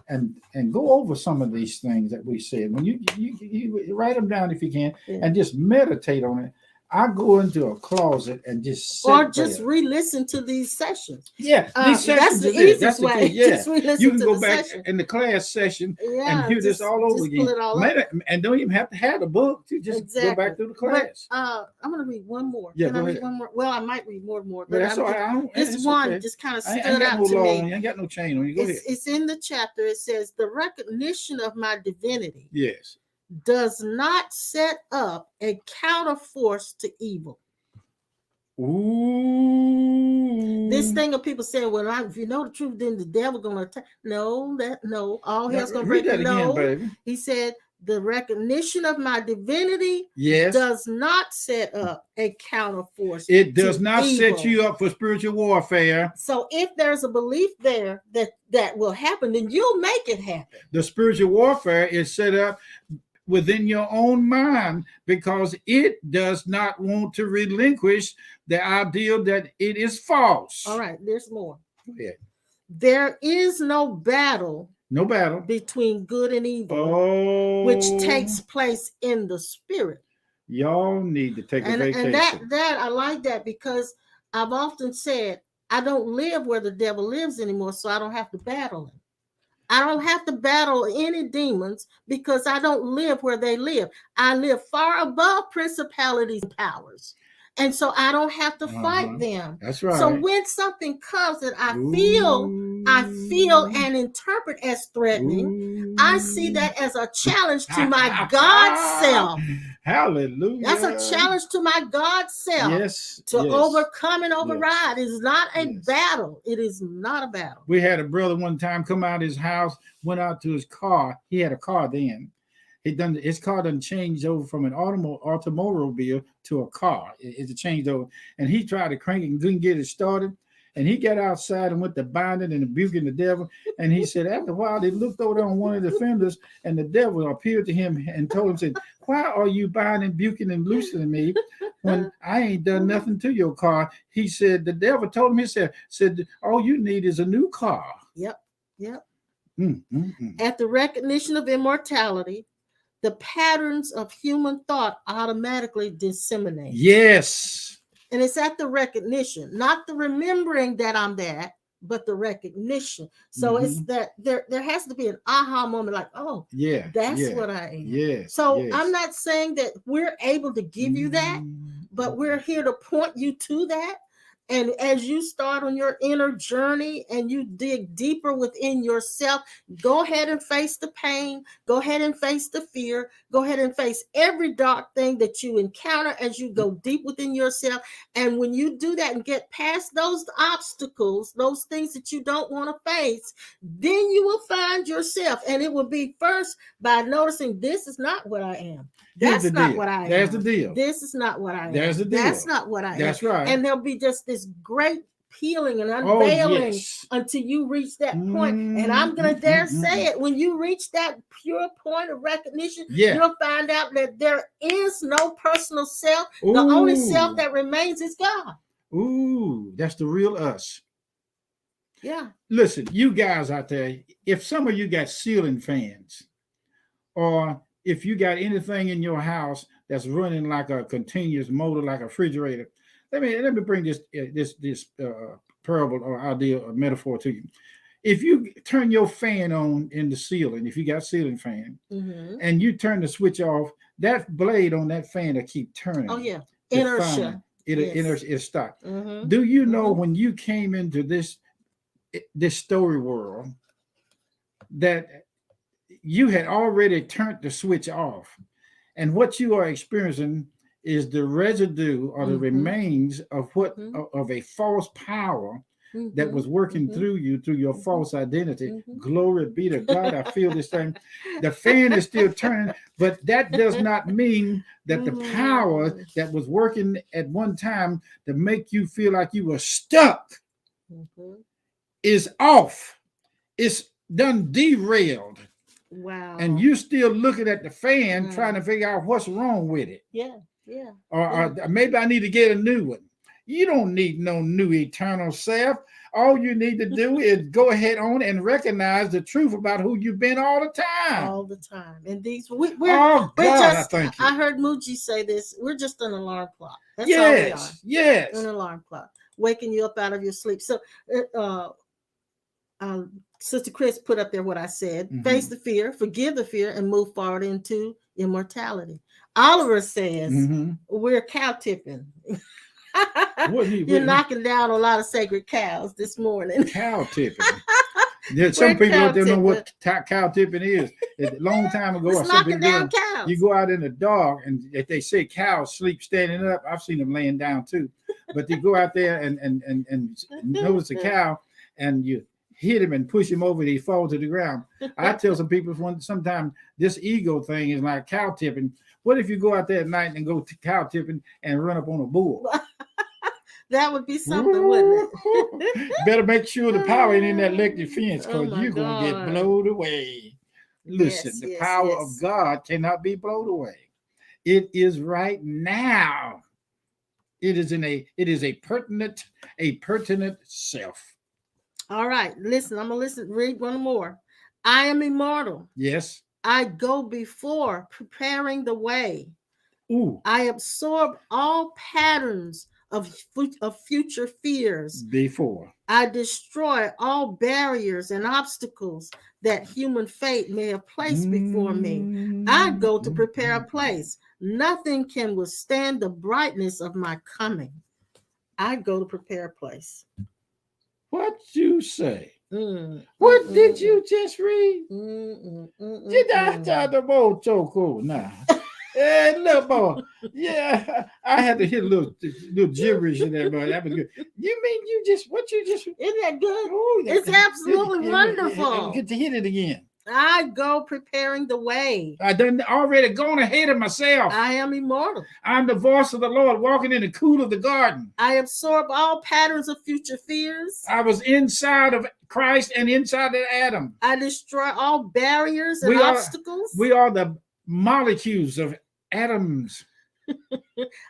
Speaker 2: and go over some of these things that we said. When you write them down if you can, and just meditate on it. I go into a closet and just sit
Speaker 1: just re-listen to these sessions.
Speaker 2: Yeah, these sessions.
Speaker 1: That's the easiest way.
Speaker 2: Yeah, you can
Speaker 1: to
Speaker 2: go back
Speaker 1: session.
Speaker 2: in the class session and hear this all over again.
Speaker 1: Pull it all up.
Speaker 2: And don't even have to have the book. You just go back through the class.
Speaker 1: But, I'm going to read one more.
Speaker 2: Yeah,
Speaker 1: Can I read one more? Well, I might read more.
Speaker 2: But that's all right.
Speaker 1: This one just kind of stood out to me.
Speaker 2: You ain't got no chain on you. Go ahead.
Speaker 1: It's in the chapter. It says, the recognition of my divinity.
Speaker 2: Yes.
Speaker 1: Does not set up a counterforce to evil.
Speaker 2: Ooh.
Speaker 1: This thing of people saying, well, if you know the truth, then the devil gonna attack. No, all hell's gonna break. No,
Speaker 2: baby.
Speaker 1: He said the recognition of my divinity does not set up a counterforce.
Speaker 2: It does not set you up for spiritual warfare.
Speaker 1: So if there's a belief there that will happen, then you'll make it happen.
Speaker 2: The spiritual warfare is set up within your own mind because it does not want to relinquish the ideal that it is false.
Speaker 1: All right, there's more.
Speaker 2: Go ahead.
Speaker 1: There is no battle between good and evil, which takes place in the spirit.
Speaker 2: Y'all need to take a vacation.
Speaker 1: And that I like that because I've often said I don't live where the devil lives anymore, so I don't have to battle him. I don't have to battle any demons because I don't live where they live. I live far above principalities and powers. And so I don't have to fight them.
Speaker 2: That's right.
Speaker 1: So when something comes that I feel and interpret as threatening, I see that as a challenge to my God self.
Speaker 2: Hallelujah.
Speaker 1: That's a challenge to my God self.
Speaker 2: Yes.
Speaker 1: To overcome and override. It is not a battle. It is not a battle.
Speaker 2: We had a brother one time come out of his house, went out to his car. He had a car then. His car done changed over from an automobile to a car. It changed over, and he tried to crank it and couldn't get it started. And he got outside and went to binding and rebuking the devil. And he said, after a while, they looked over there on one of the fenders, and the devil appeared to him and told him, said, why are you binding, rebuking, and loosening me when I ain't done nothing to your car? He said, the devil told him, he said, all you need is a new car.
Speaker 1: Yep. At the recognition of immortality, the patterns of human thought automatically disseminate.
Speaker 2: Yes.
Speaker 1: And it's at the recognition, not the remembering that I'm that, but the recognition. So it's that there has to be an aha moment like, oh, that's what I am.
Speaker 2: Yes.
Speaker 1: So I'm not saying that we're able to give you that, but we're here to point you to that. And as you start on your inner journey and you dig deeper within yourself, go ahead and face the pain. Go ahead and face the fear. Go ahead and face every dark thing that you encounter as you go deep within yourself. And when you do that and get past those obstacles, those things that you don't want to face, then you will find yourself. And it will be first by noticing this is not what I am. That's not what I am.
Speaker 2: There's the deal.
Speaker 1: This is not what I am.
Speaker 2: There's the deal.
Speaker 1: That's not what I am.
Speaker 2: That's right.
Speaker 1: And there'll be just this great peeling and unveiling
Speaker 2: yes.
Speaker 1: until you reach that point. And I'm going to dare say it. When you reach that pure point of recognition, you'll find out that there is no personal self.
Speaker 2: Ooh.
Speaker 1: The only self that remains is God.
Speaker 2: Ooh, that's the real us.
Speaker 1: Yeah.
Speaker 2: Listen, you guys out there, if some of you got ceiling fans, or if you got anything in your house that's running like a continuous motor, like a refrigerator, let me bring this parable or idea or metaphor to you. If you turn your fan on in the ceiling, if you got ceiling fan, and you turn the switch off, that blade on that fan will keep turning.
Speaker 1: Oh yeah, inertia.
Speaker 2: It'll stop. Do you know when you came into this story world that you had already turned the switch off, and what you are experiencing is the residue or the remains of what of a false power that was working through you, through your false identity. Glory be to God. I feel this thing. The fan is still turning, but that does not mean that the power that was working at one time to make you feel like you were stuck is off. It's done derailed.
Speaker 1: Wow.
Speaker 2: And you still looking at the fan trying to figure out what's wrong with it.
Speaker 1: Yeah. Yeah.
Speaker 2: Or maybe I need to get a new one. You don't need no new eternal self. All you need to do is go ahead on and recognize the truth about who you've been all the time.
Speaker 1: All the time. And these I heard Muji say this. We're just an alarm clock. That's all we are.
Speaker 2: Yes.
Speaker 1: An alarm clock. Waking you up out of your sleep. So Sister Chris put up there what I said. Face the fear, forgive the fear, and move forward into immortality. Oliver says we're cow tipping. You're knocking down a lot of sacred cows this morning.
Speaker 2: Cow tipping. There's some people out there know what cow tipping is. A long time ago,
Speaker 1: knocking down cows.
Speaker 2: You go out in the dark, and if they say cows sleep standing up, I've seen them laying down too. But you go out there and notice a cow, and you hit him and push him over, he falls to the ground. I tell some people sometimes this ego thing is like cow tipping. What if you go out there at night and go to cow tipping and run up on a bull?
Speaker 1: That would be something, wouldn't it?
Speaker 2: Better make sure the power ain't in that electric fence, because you're going to get blown away. Listen, the power of God cannot be blown away. It is right now. It is a pertinent self.
Speaker 1: All right, listen, I'm going to read one more. I am immortal.
Speaker 2: Yes.
Speaker 1: I go before, preparing the way.
Speaker 2: Ooh.
Speaker 1: I absorb all patterns of future fears.
Speaker 2: Before.
Speaker 1: I destroy all barriers and obstacles that human fate may have placed before me. I go to prepare a place. Nothing can withstand the brightness of my coming. I go to prepare a place.
Speaker 2: What you say? What did you just read? Did I start the boat so cool now? Hey, little boy. Yeah, I had to hit a little gibberish in there, but that was good. You mean what you just?
Speaker 1: Isn't that good? Ooh, it's absolutely wonderful.
Speaker 2: Get to hit it again.
Speaker 1: I go preparing the way.
Speaker 2: I done already gone ahead of myself.
Speaker 1: I am immortal.
Speaker 2: I'm the voice of the Lord walking in the cool of the garden.
Speaker 1: I absorb all patterns of future fears.
Speaker 2: I was inside of Christ and inside of Adam.
Speaker 1: I destroy all barriers and obstacles.
Speaker 2: We are the molecules of atoms.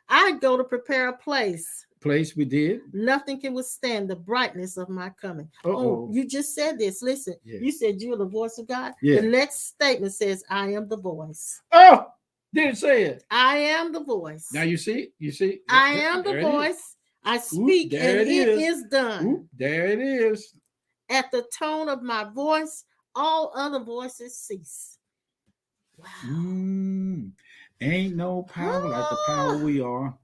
Speaker 1: I go to prepare a place.
Speaker 2: We did.
Speaker 1: Nothing can withstand the brightness of my coming.
Speaker 2: Uh-oh.
Speaker 1: Oh, you just said this. Listen, You said you're the voice of God.
Speaker 2: Yeah.
Speaker 1: The next statement says, I am the voice.
Speaker 2: Oh, didn't say it.
Speaker 1: I am the voice.
Speaker 2: Now you see.
Speaker 1: I am the voice. I speak and it is done.
Speaker 2: Oop, there it is.
Speaker 1: At the tone of my voice, all other voices cease. Wow.
Speaker 2: Ain't no power like the power we are.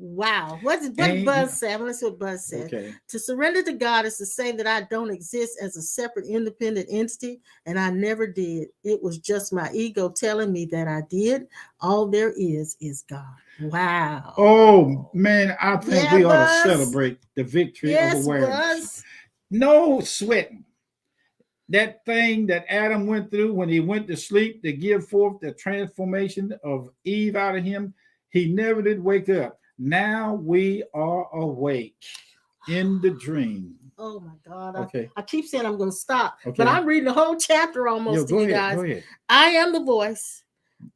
Speaker 1: Wow. What Buzz said? Let's see what Buzz said.
Speaker 2: Okay.
Speaker 1: To surrender to God is to say that I don't exist as a separate independent entity, and I never did. It was just my ego telling me that I did. All there is God. Wow.
Speaker 2: Oh man, I think we ought
Speaker 1: Buzz.
Speaker 2: to celebrate the victory of awareness.
Speaker 1: Buzz.
Speaker 2: No sweating. That thing that Adam went through when he went to sleep to give forth the transformation of Eve out of him, he never did wake up. Now we are awake in the dream.
Speaker 1: Oh my God.
Speaker 2: Okay.
Speaker 1: I keep saying I'm going to stop,
Speaker 2: okay.
Speaker 1: but I'm reading the whole chapter almost to you guys.
Speaker 2: Go ahead.
Speaker 1: I am the voice.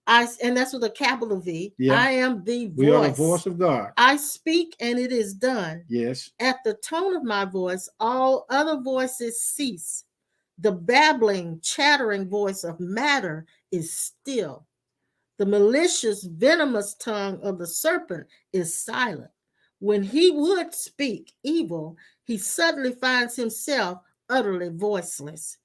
Speaker 1: And that's with a capital V.
Speaker 2: Yeah.
Speaker 1: I am the voice.
Speaker 2: We are the voice of God.
Speaker 1: I speak and it is done.
Speaker 2: Yes.
Speaker 1: At the tone of my voice, all other voices cease. The babbling, chattering voice of matter is still. The malicious, venomous tongue of the serpent is silent. When he would speak evil, he suddenly finds himself utterly voiceless.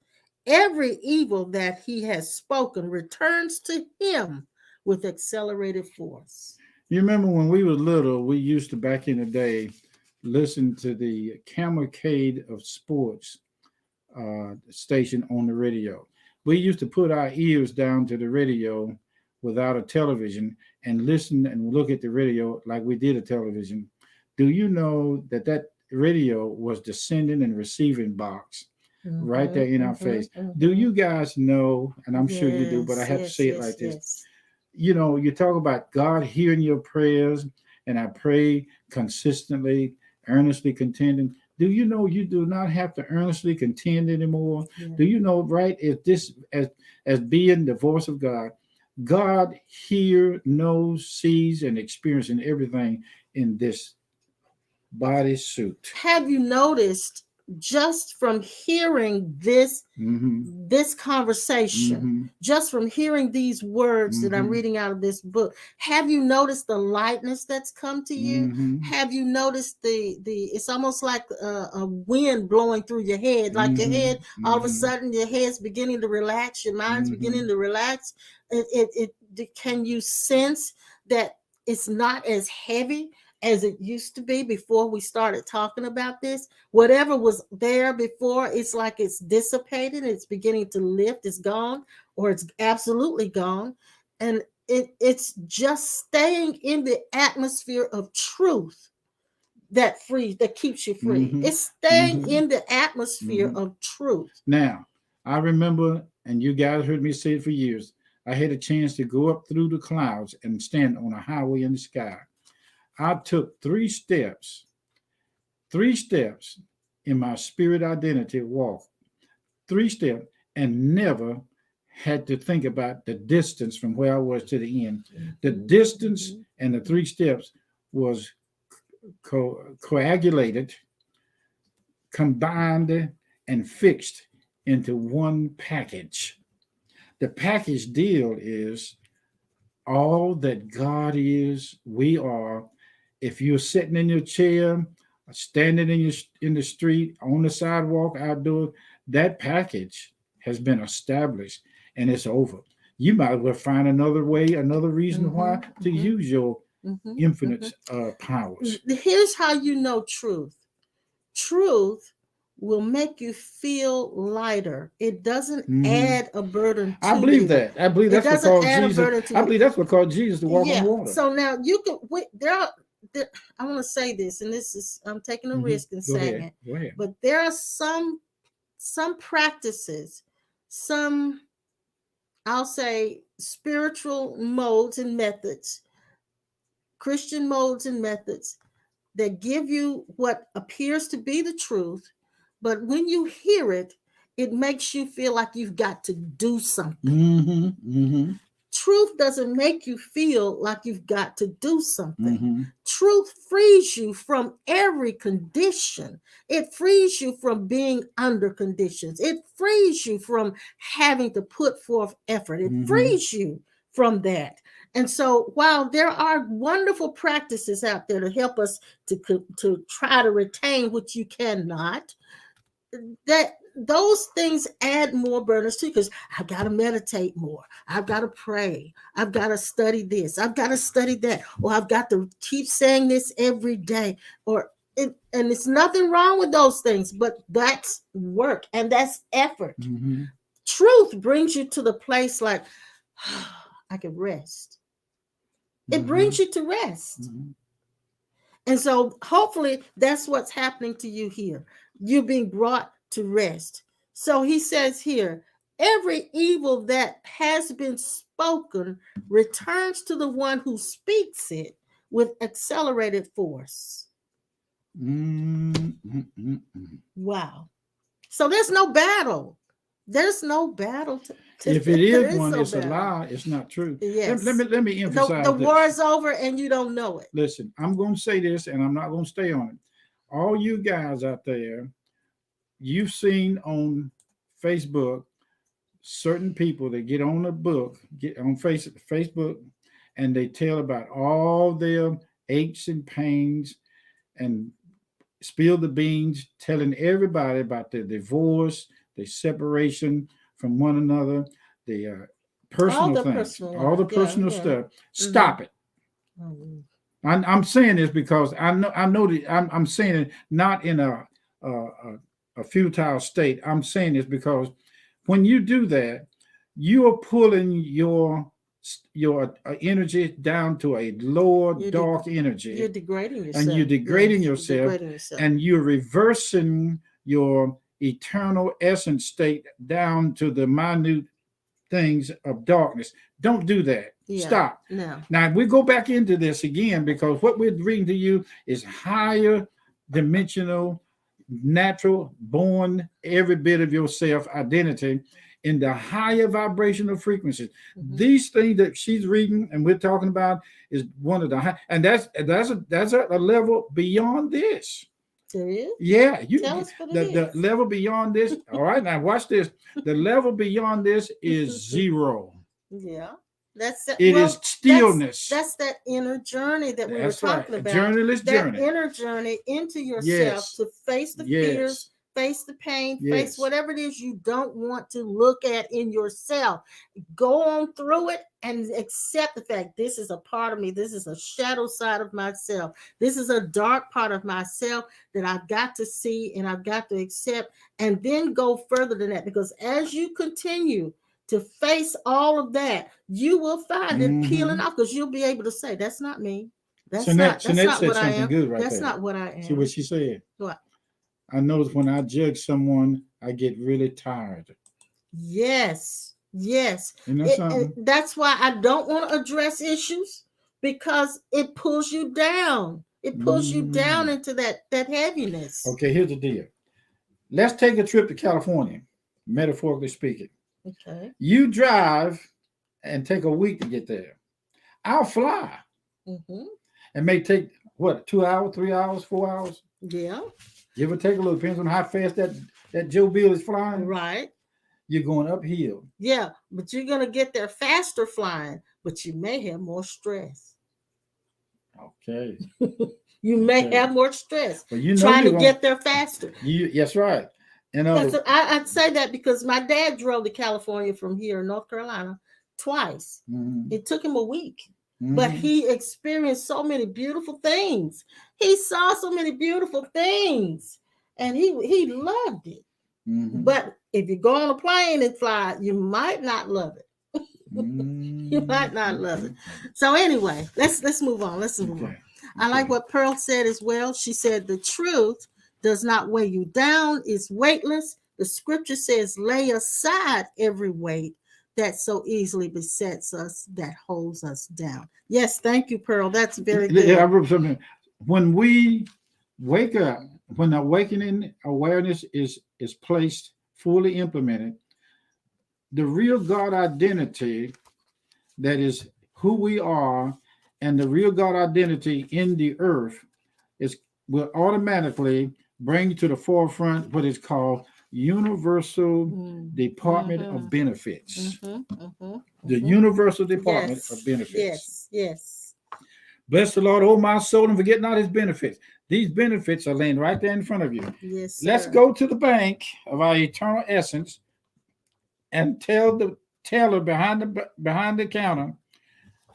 Speaker 1: Every evil that he has spoken returns to him with accelerated force.
Speaker 2: You remember when we were little, we used to, back in the day, listen to the cavalcade of sports station on the radio. We used to put our ears down to the radio without a television and listen and look at the radio like we did a television. Do you know that that radio was the sending and receiving box right there in our face? Do you guys know, and I'm sure you do, but I have to say it like this. You know, you talk about God hearing your prayers, and I pray consistently, earnestly contending. Do you know you do not have to earnestly contend anymore? Yeah. Do you know, right, if this as being the voice of God, God hears, knows, sees, and experiences everything in this body suit.
Speaker 1: Have you noticed, just from hearing this this conversation, just from hearing these words that I'm reading out of this book, have you noticed the lightness that's come to you? Have you noticed the it's almost like a wind blowing through your head, like your head, all of a sudden your head's beginning to relax, your mind's beginning to relax. Can you sense that it's not as heavy as it used to be before we started talking about this? Whatever was there before, it's like it's dissipated, it's beginning to lift, it's gone, or it's absolutely gone. And it's just staying in the atmosphere of truth that keeps you free. It's staying in the atmosphere of truth.
Speaker 2: Now, I remember, and you guys heard me say it for years, I had a chance to go up through the clouds and stand on a highway in the sky. I took 3 steps in my spirit identity walk, 3 steps, and never had to think about the distance from where I was to the end. The distance and the 3 steps was coagulated, combined, and fixed into one package. The package deal is all that God is, we are. If you're sitting in your chair, standing in the street, on the sidewalk, outdoors, that package has been established and it's over. You might as well find another way, another reason why to use your infinite powers.
Speaker 1: Here's how you know truth. Truth will make you feel lighter. It doesn't add a burden to you.
Speaker 2: I believe that. I believe that's what caused Jesus. I believe that's what caused Jesus to walk on water.
Speaker 1: So now you can. I want to say this, and this is I'm taking a risk in saying it.
Speaker 2: Go ahead.
Speaker 1: But there are some practices, some, I'll say, spiritual modes and methods, Christian modes and methods that give you what appears to be the truth, but when you hear it, it makes you feel like you've got to do something. Truth doesn't make you feel like you've got to do something. Truth frees you from every condition. It frees you from being under conditions. It frees you from having to put forth effort. It frees you from that. And so while there are wonderful practices out there to help us to try to retain what you cannot, that those things add more burdens too, because I've got to meditate more. I've got to pray. I've got to study this. I've got to study that. Or I've got to keep saying this every day. And it's nothing wrong with those things, but that's work and that's effort.
Speaker 2: Mm-hmm.
Speaker 1: Truth brings you to the place like, I can rest. It brings you to rest.
Speaker 2: Mm-hmm.
Speaker 1: And so hopefully that's what's happening to you here. You're being brought to rest. So he says here, every evil that has been spoken returns to the one who speaks it with accelerated force.
Speaker 2: Mm-hmm.
Speaker 1: Wow. So there's no battle. There's no battle.
Speaker 2: If it is one, it's a lie. It's not true.
Speaker 1: Yes.
Speaker 2: Let me emphasize
Speaker 1: the
Speaker 2: this.
Speaker 1: war is over and you don't know it.
Speaker 2: Listen, I'm going to say this and I'm not going to stay on it. All you guys out there, you've seen on Facebook certain people that get on get on Facebook, and they tell about all their aches and pains and spill the beans, telling everybody about their divorce, their separation from one another, the personal things, all the personal stuff. Stop it. I'm saying this because I know that I'm saying it not in a futile state. I'm saying this because when you do that, you are pulling your energy down to a lower, dark energy.
Speaker 1: You're degrading yourself.
Speaker 2: And you're degrading yourself. And you're reversing your eternal essence state down to the minute things of darkness. Don't do that. Yeah, stop.
Speaker 1: No.
Speaker 2: Now we go back into this again because what we're reading to you is higher dimensional, natural, born every bit of yourself identity in the higher vibrational frequencies. Mm-hmm. These things that she's reading and we're talking about is one of the high, and that's a level beyond this.
Speaker 1: There is?
Speaker 2: Yeah,
Speaker 1: Tell us what
Speaker 2: the level beyond this. All right, now watch this. The level beyond this is zero.
Speaker 1: Yeah.
Speaker 2: It is stillness.
Speaker 1: That's that inner journey that we were talking about.
Speaker 2: Journalist journey.
Speaker 1: That inner journey into yourself to face the fears, face the pain, face whatever it is you don't want to look at in yourself. Go on through it and accept the fact this is a part of me. This is a shadow side of myself. This is a dark part of myself that I've got to see and I've got to accept, and then go further than that, because as you continue to face all of that, you will find it peeling off, because you'll be able to say, that's not me. That's not what I am.
Speaker 2: Good right
Speaker 1: that's
Speaker 2: there.
Speaker 1: Not what I am.
Speaker 2: See what she said?
Speaker 1: What?
Speaker 2: I notice when I judge someone, I get really tired.
Speaker 1: Yes. You know
Speaker 2: something?
Speaker 1: That's why I don't want to address issues, because it pulls you down. It pulls you down into that heaviness.
Speaker 2: Okay, here's the deal. Let's take a trip to California, metaphorically speaking.
Speaker 1: Okay.
Speaker 2: You drive and take a week to get there. I'll fly.
Speaker 1: Mm-hmm.
Speaker 2: It may take, 2 hours, 3 hours, 4 hours?
Speaker 1: Yeah.
Speaker 2: Give or take a little, depends on how fast that Joe Bill is flying.
Speaker 1: Right.
Speaker 2: You're going uphill.
Speaker 1: Yeah, but you're going to get there faster flying, but you may have more stress.
Speaker 2: Okay.
Speaker 1: You may have more stress
Speaker 2: well,
Speaker 1: trying to get there faster.
Speaker 2: That's right.
Speaker 1: So I'd say that because my dad drove to California from here in North Carolina twice. Mm-hmm. It took him a week, but he experienced so many beautiful things. He saw so many beautiful things, and he loved it. Mm-hmm. But if you go on a plane and fly, you might not love it. You might not love it. So anyway, let's move on. Let's move on. I like what Pearl said as well. She said the truth does not weigh you down, it's weightless. The scripture says, lay aside every weight that so easily besets us, that holds us down. Yes, thank you, Pearl. That's very good.
Speaker 2: Yeah, I wrote something. When we wake up, when awakening awareness is placed, fully implemented, the real God identity, that is who we are, and the real God identity in the earth will automatically bring to the forefront what is called Universal Department of Benefits. The Universal Department of Benefits.
Speaker 1: Yes.
Speaker 2: Bless the Lord, oh my soul, and forget not his benefits. These benefits are laying right there in front of you.
Speaker 1: Yes, sir.
Speaker 2: Let's go to the bank of our eternal essence and tell the teller behind the counter,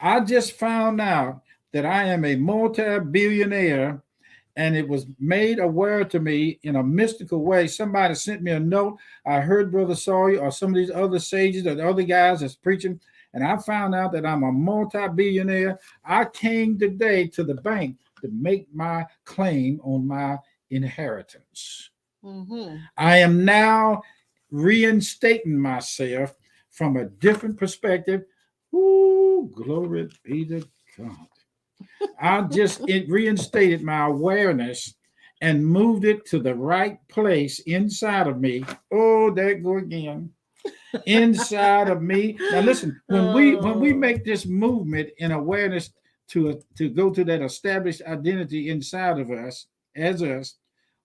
Speaker 2: I just found out that I am a multi-billionaire, and it was made aware to me in a mystical way. Somebody sent me a note. I heard Brother Sawyer or some of these other sages or the other guys that's preaching, and I found out that I'm a multi-billionaire. I came today to the bank to make my claim on my inheritance. Mm-hmm. I am now reinstating myself from a different perspective. Ooh, glory be to God. I just reinstated my awareness and moved it to the right place inside of me. Oh, there it go again. Inside of me. Now listen, when we make this movement in awareness to go to that established identity inside of us as us,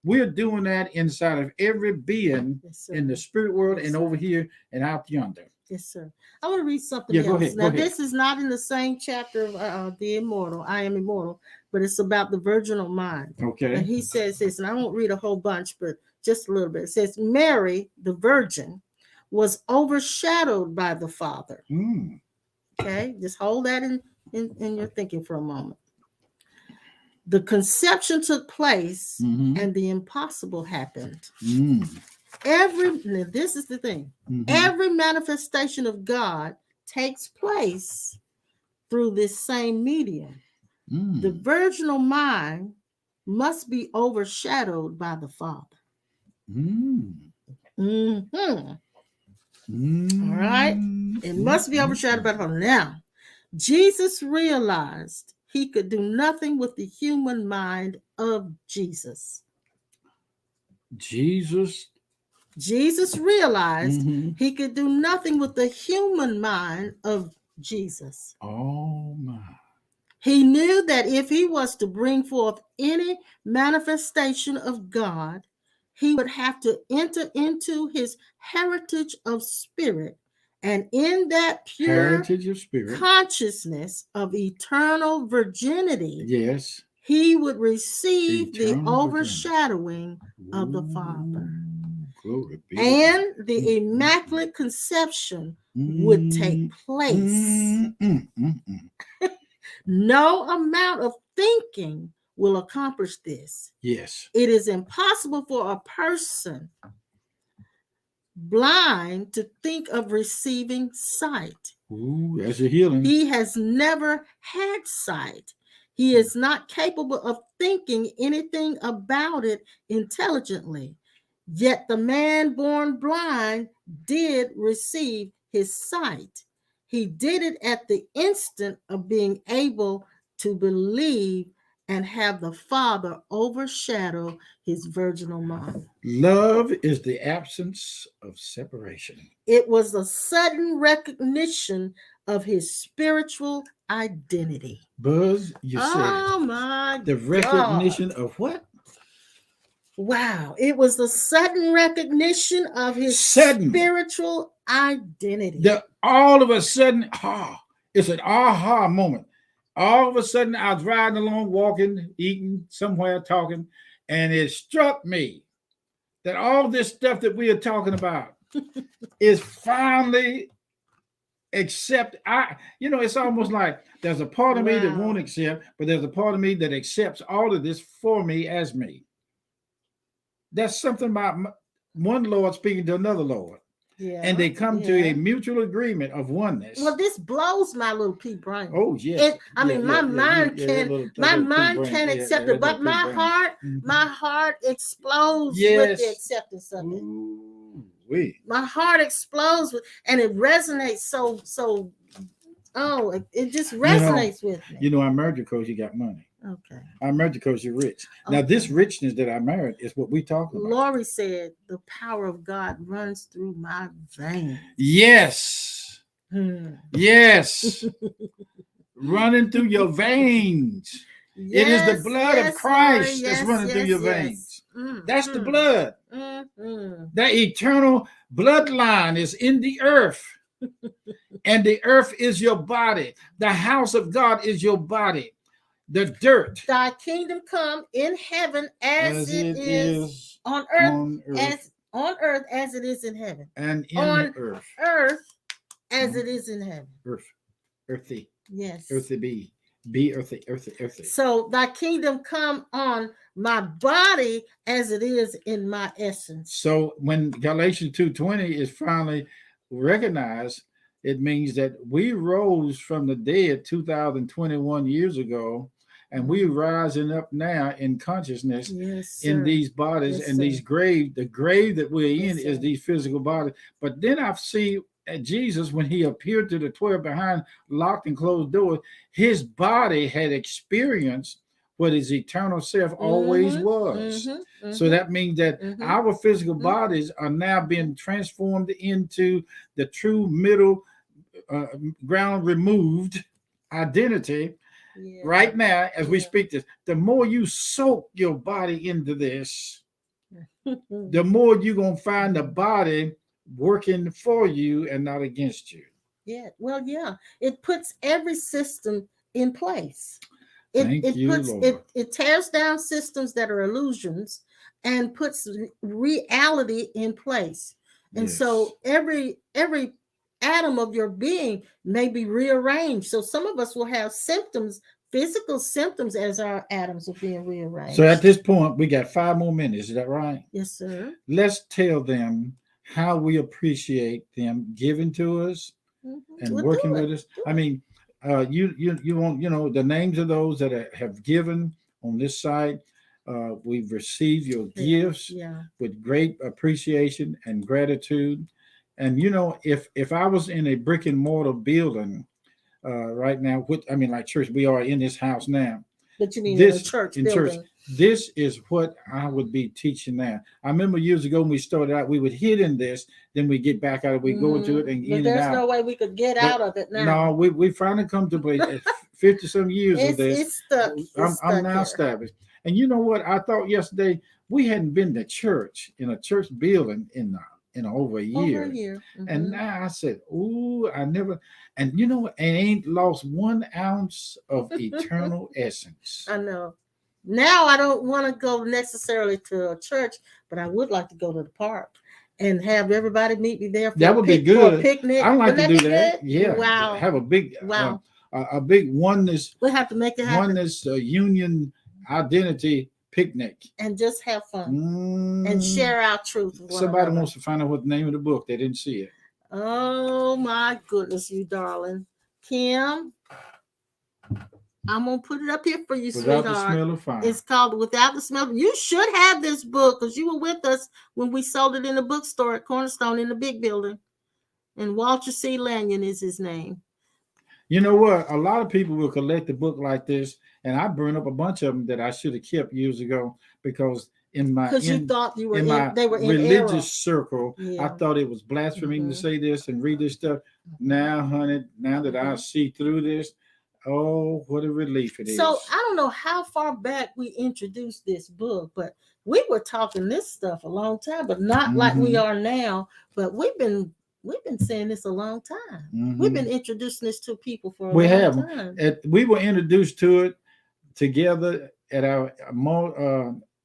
Speaker 2: we're doing that inside of every being in the spirit world and over here and out yonder.
Speaker 1: Yes, sir. I want to read something else. Go ahead, now, this is not in the same chapter of the Immortal, I Am Immortal, but it's about the virginal mind.
Speaker 2: Okay.
Speaker 1: And he says this, and I won't read a whole bunch, but just a little bit. It says, Mary, the virgin, was overshadowed by the Father. Okay, just hold that in your thinking for a moment. The conception took place, and the impossible happened. This is the thing. Every manifestation of God takes place through this same medium. The virginal mind must be overshadowed by the Father. All right. It must be overshadowed by the Father. Now, Jesus realized he could do nothing with the human mind of Jesus. Jesus realized he could do nothing with the human mind of Jesus. Oh my. He knew that if he was to bring forth any manifestation of God, he would have to enter into his heritage of spirit, and in that pure heritage of spirit consciousness of eternal virginity, yes, he would receive the overshadowing of the Father. And the immaculate conception would take place. No amount of thinking will accomplish this. Yes. It is impossible for a person blind to think of receiving sight. Ooh, that's a healing. He has never had sight. He is not capable of thinking anything about it intelligently. Yet the man born blind did receive his sight. He did it at the instant of being able to believe and have the Father overshadow his virginal mind. Love is the absence of separation. It was a sudden recognition of his spiritual identity. Buzz, you said. Oh my the recognition God. Of what? Wow. It was the sudden recognition of his spiritual identity. All of a sudden, it's an aha moment. All of a sudden, I was riding along, walking, eating, somewhere, talking, and it struck me that all this stuff that we are talking about is finally accepted. It's almost like there's a part of me that won't accept, but there's a part of me that accepts all of this for me as me. That's something about one Lord speaking to another Lord. Yeah, and they come to a mutual agreement of oneness. Well, this blows my little pea brain. Oh, yes. My mind can't accept it, but my heart explodes with the acceptance of it. Ooh, my heart explodes and it resonates so. It just resonates with me. I married you because you got money. Okay. I married you because you're rich. Okay. Now, this richness that I married is what we talk about. Lori said, the power of God runs through my veins. Yes. Yes. Running through your veins. Yes, it is the blood of Christ that's running through your veins. That's the blood. That eternal bloodline is in the earth. And the earth is your body. The house of God is your body.
Speaker 2: the dirt
Speaker 1: Thy kingdom come in heaven as it is on earth as it is in heaven.
Speaker 2: And in
Speaker 1: on
Speaker 2: earth.
Speaker 1: Earth as it is in heaven.
Speaker 2: Earthy.
Speaker 1: Yes.
Speaker 2: Earthy be. Be earthy.
Speaker 1: So thy kingdom come on my body as it is in my essence.
Speaker 2: So when Galatians 2:20 is finally recognized, it means that we rose from the dead 2021 years ago, and we rising up now in consciousness in these bodies and these graves. The grave that we're in is these physical bodies. But then I see Jesus, when he appeared to the 12 behind locked and closed doors, his body had experienced what his eternal self always was. So that means that our physical bodies are now being transformed into the true middle ground removed identity. Right now, as we speak this, the more you soak your body into this, the more you're going to find the body working for you and not against you.
Speaker 1: Yeah. Well, yeah. It puts every system in place. It tears down systems that are illusions and puts reality in place. And so every atom of your being may be rearranged. So some of us will have symptoms, physical symptoms, as our atoms are being rearranged.
Speaker 2: So at this point, we got 5 more minutes. Is that right?
Speaker 1: Yes, sir.
Speaker 2: Let's tell them how we appreciate them giving to us and working with us. I mean, you want the names of those that have given on this site. We've received your gifts with great appreciation and gratitude. And if I was in a brick and mortar building right now, like church, we are in this house now.
Speaker 1: But you mean in a church building?
Speaker 2: Church, this is what I would be teaching now. I remember years ago when we started out, we would hit in this, then we get back out, we go into it and in and out.
Speaker 1: There's no way we could get out of it now.
Speaker 2: No, we finally come to play 50 some years of this.
Speaker 1: It's stuck.
Speaker 2: I'm now established. And you know what? I thought yesterday we hadn't been to church in a church building in over a year. And now I said, ooh, I never, and I ain't lost 1 ounce of eternal essence.
Speaker 1: I know. Now I don't want to go necessarily to a church, but I would like to go to the park and have everybody meet me there.
Speaker 2: That would be good.
Speaker 1: For a picnic.
Speaker 2: I'd like to do that.
Speaker 1: Good?
Speaker 2: Yeah.
Speaker 1: Wow.
Speaker 2: Have a big, a big oneness.
Speaker 1: We'll have to make it happen.
Speaker 2: Oneness union identity picnic
Speaker 1: and just have fun and share our truth.
Speaker 2: Somebody wants to find out what the name of the book. They didn't see it.
Speaker 1: Oh my goodness, you darling. Kim, I'm gonna put it up here for you,
Speaker 2: Without
Speaker 1: sweetheart.
Speaker 2: the Smell of Fire.
Speaker 1: It's called Without the Smell. You should have this book because you were with us when we sold it in the bookstore at Cornerstone in the big building. And Walter C. Lanyon is his name.
Speaker 2: You know what? A lot of people will collect a book like this, and I burn up a bunch of them that I should have kept years ago because
Speaker 1: you thought you were they were in
Speaker 2: religious
Speaker 1: error.
Speaker 2: Circle. Yeah. I thought it was blasphemy to say this and read this stuff. Now, honey, now that I see through this, oh, what a relief it is.
Speaker 1: So I don't know how far back we introduced this book, but we were talking this stuff a long time, but not like we are now. But we've been saying this a long time. We've been introducing this to people for a long time.
Speaker 2: We were introduced to it together at our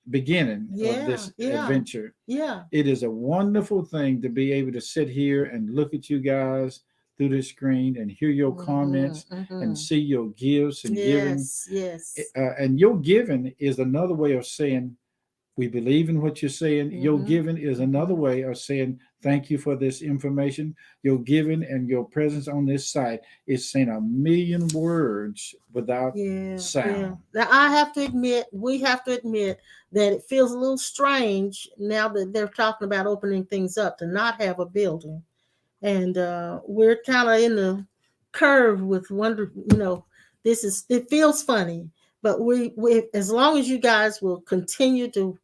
Speaker 2: beginning of this adventure.
Speaker 1: Yeah.
Speaker 2: It is a wonderful thing to be able to sit here and look at you guys through the screen and hear your comments and see your gifts and giving.
Speaker 1: Yes.
Speaker 2: And your giving is another way of saying, we believe in what you're saying. Your giving is another way of saying, thank you for this information. Your giving and your presence on this site is saying 1,000,000 words without sound.
Speaker 1: Yeah. Now, we have to admit that it feels a little strange now that they're talking about opening things up to not have a building. And we're kind of in the curve with it feels funny, but we as long as you guys will continue to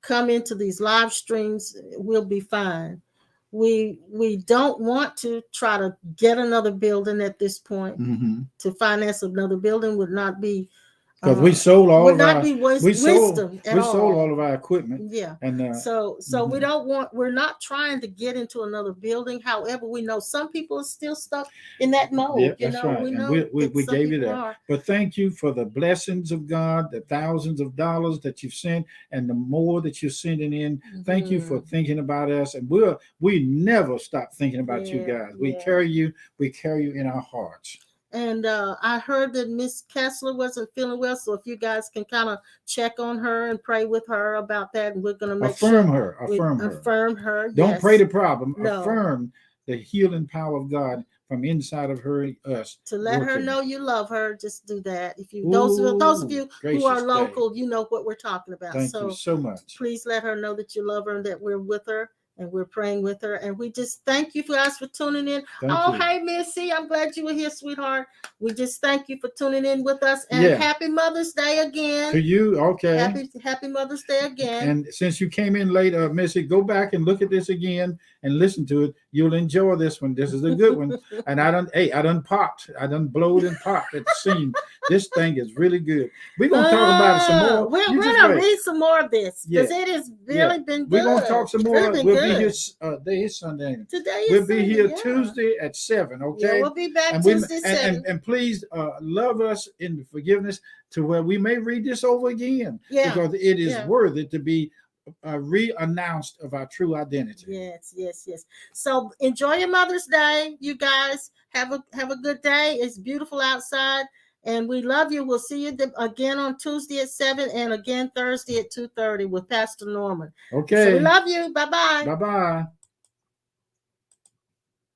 Speaker 1: come into these live streams, we'll be fine. We don't want to try to get another building at this point. To finance another building would not be
Speaker 2: because we sold all
Speaker 1: would
Speaker 2: of
Speaker 1: not
Speaker 2: our
Speaker 1: be
Speaker 2: we sold
Speaker 1: wisdom at
Speaker 2: we sold
Speaker 1: all.
Speaker 2: all of our equipment.
Speaker 1: Yeah.
Speaker 2: And
Speaker 1: So we
Speaker 2: mhm.
Speaker 1: don't want, we're not trying to get into another building. However, we know some people are still stuck in that
Speaker 2: Yeah,
Speaker 1: mode. You
Speaker 2: that's
Speaker 1: know,
Speaker 2: right.
Speaker 1: we
Speaker 2: And
Speaker 1: know
Speaker 2: we,
Speaker 1: that
Speaker 2: we
Speaker 1: some
Speaker 2: gave you
Speaker 1: people
Speaker 2: that.
Speaker 1: are.
Speaker 2: But thank you for the blessings of God, the thousands of dollars that you've sent, and the more that you're sending in. Thank you for
Speaker 1: Mhm.
Speaker 2: thinking about us. And we never stop thinking about you
Speaker 1: Yeah,
Speaker 2: guys.
Speaker 1: yeah.
Speaker 2: We carry you in our hearts.
Speaker 1: And I heard that Miss Kessler wasn't feeling well, so if you guys can kind of check on her and pray with her about that, and we're going to make
Speaker 2: Affirm
Speaker 1: sure
Speaker 2: her,
Speaker 1: we
Speaker 2: affirm her.
Speaker 1: affirm her.
Speaker 2: Don't pray
Speaker 1: Yes.
Speaker 2: the problem.
Speaker 1: No.
Speaker 2: Affirm the healing power of God from inside of her, us.
Speaker 1: To let her
Speaker 2: Working.
Speaker 1: know you love her, just do that. If you those of
Speaker 2: Ooh,
Speaker 1: you who are
Speaker 2: gracious day.
Speaker 1: local, you know what we're talking about.
Speaker 2: Thank you
Speaker 1: So
Speaker 2: so much.
Speaker 1: please let her know that you love her and that we're with her and we're praying with her. And we just thank you guys for tuning in.
Speaker 2: Thank you.
Speaker 1: Hey, Missy, I'm glad you were here, sweetheart. We just thank you for tuning in with us. And
Speaker 2: Yeah.
Speaker 1: happy Mother's Day again.
Speaker 2: To you, okay.
Speaker 1: Happy Mother's Day again.
Speaker 2: And since you came in late, Missy, go back and look at this again and listen to it. You'll enjoy this one. This is a good one. And I done popped. I done blowed and popped at the seam. This thing is really good. We're gonna talk about it some more.
Speaker 1: We're gonna read some more of this because it has really been good.
Speaker 2: We're gonna talk some more.
Speaker 1: Really
Speaker 2: We'll
Speaker 1: good.
Speaker 2: be here. Today is Sunday.
Speaker 1: Today is
Speaker 2: we'll be
Speaker 1: Sunday,
Speaker 2: here
Speaker 1: yeah.
Speaker 2: Tuesday at 7. Okay.
Speaker 1: Yeah, we'll be back
Speaker 2: and
Speaker 1: Tuesday 7.
Speaker 2: And please love us in forgiveness to where we may read this over again.
Speaker 1: Yeah.
Speaker 2: Because it is worthy to be re-announced of our true identity.
Speaker 1: Yes. So enjoy your Mother's Day, you guys. Have a good day. It's beautiful outside, and we love you. We'll see you again on Tuesday at 7, and again Thursday at 2:30 with Pastor Norman.
Speaker 2: Okay.
Speaker 1: So we love you. Bye-bye.
Speaker 2: Bye-bye.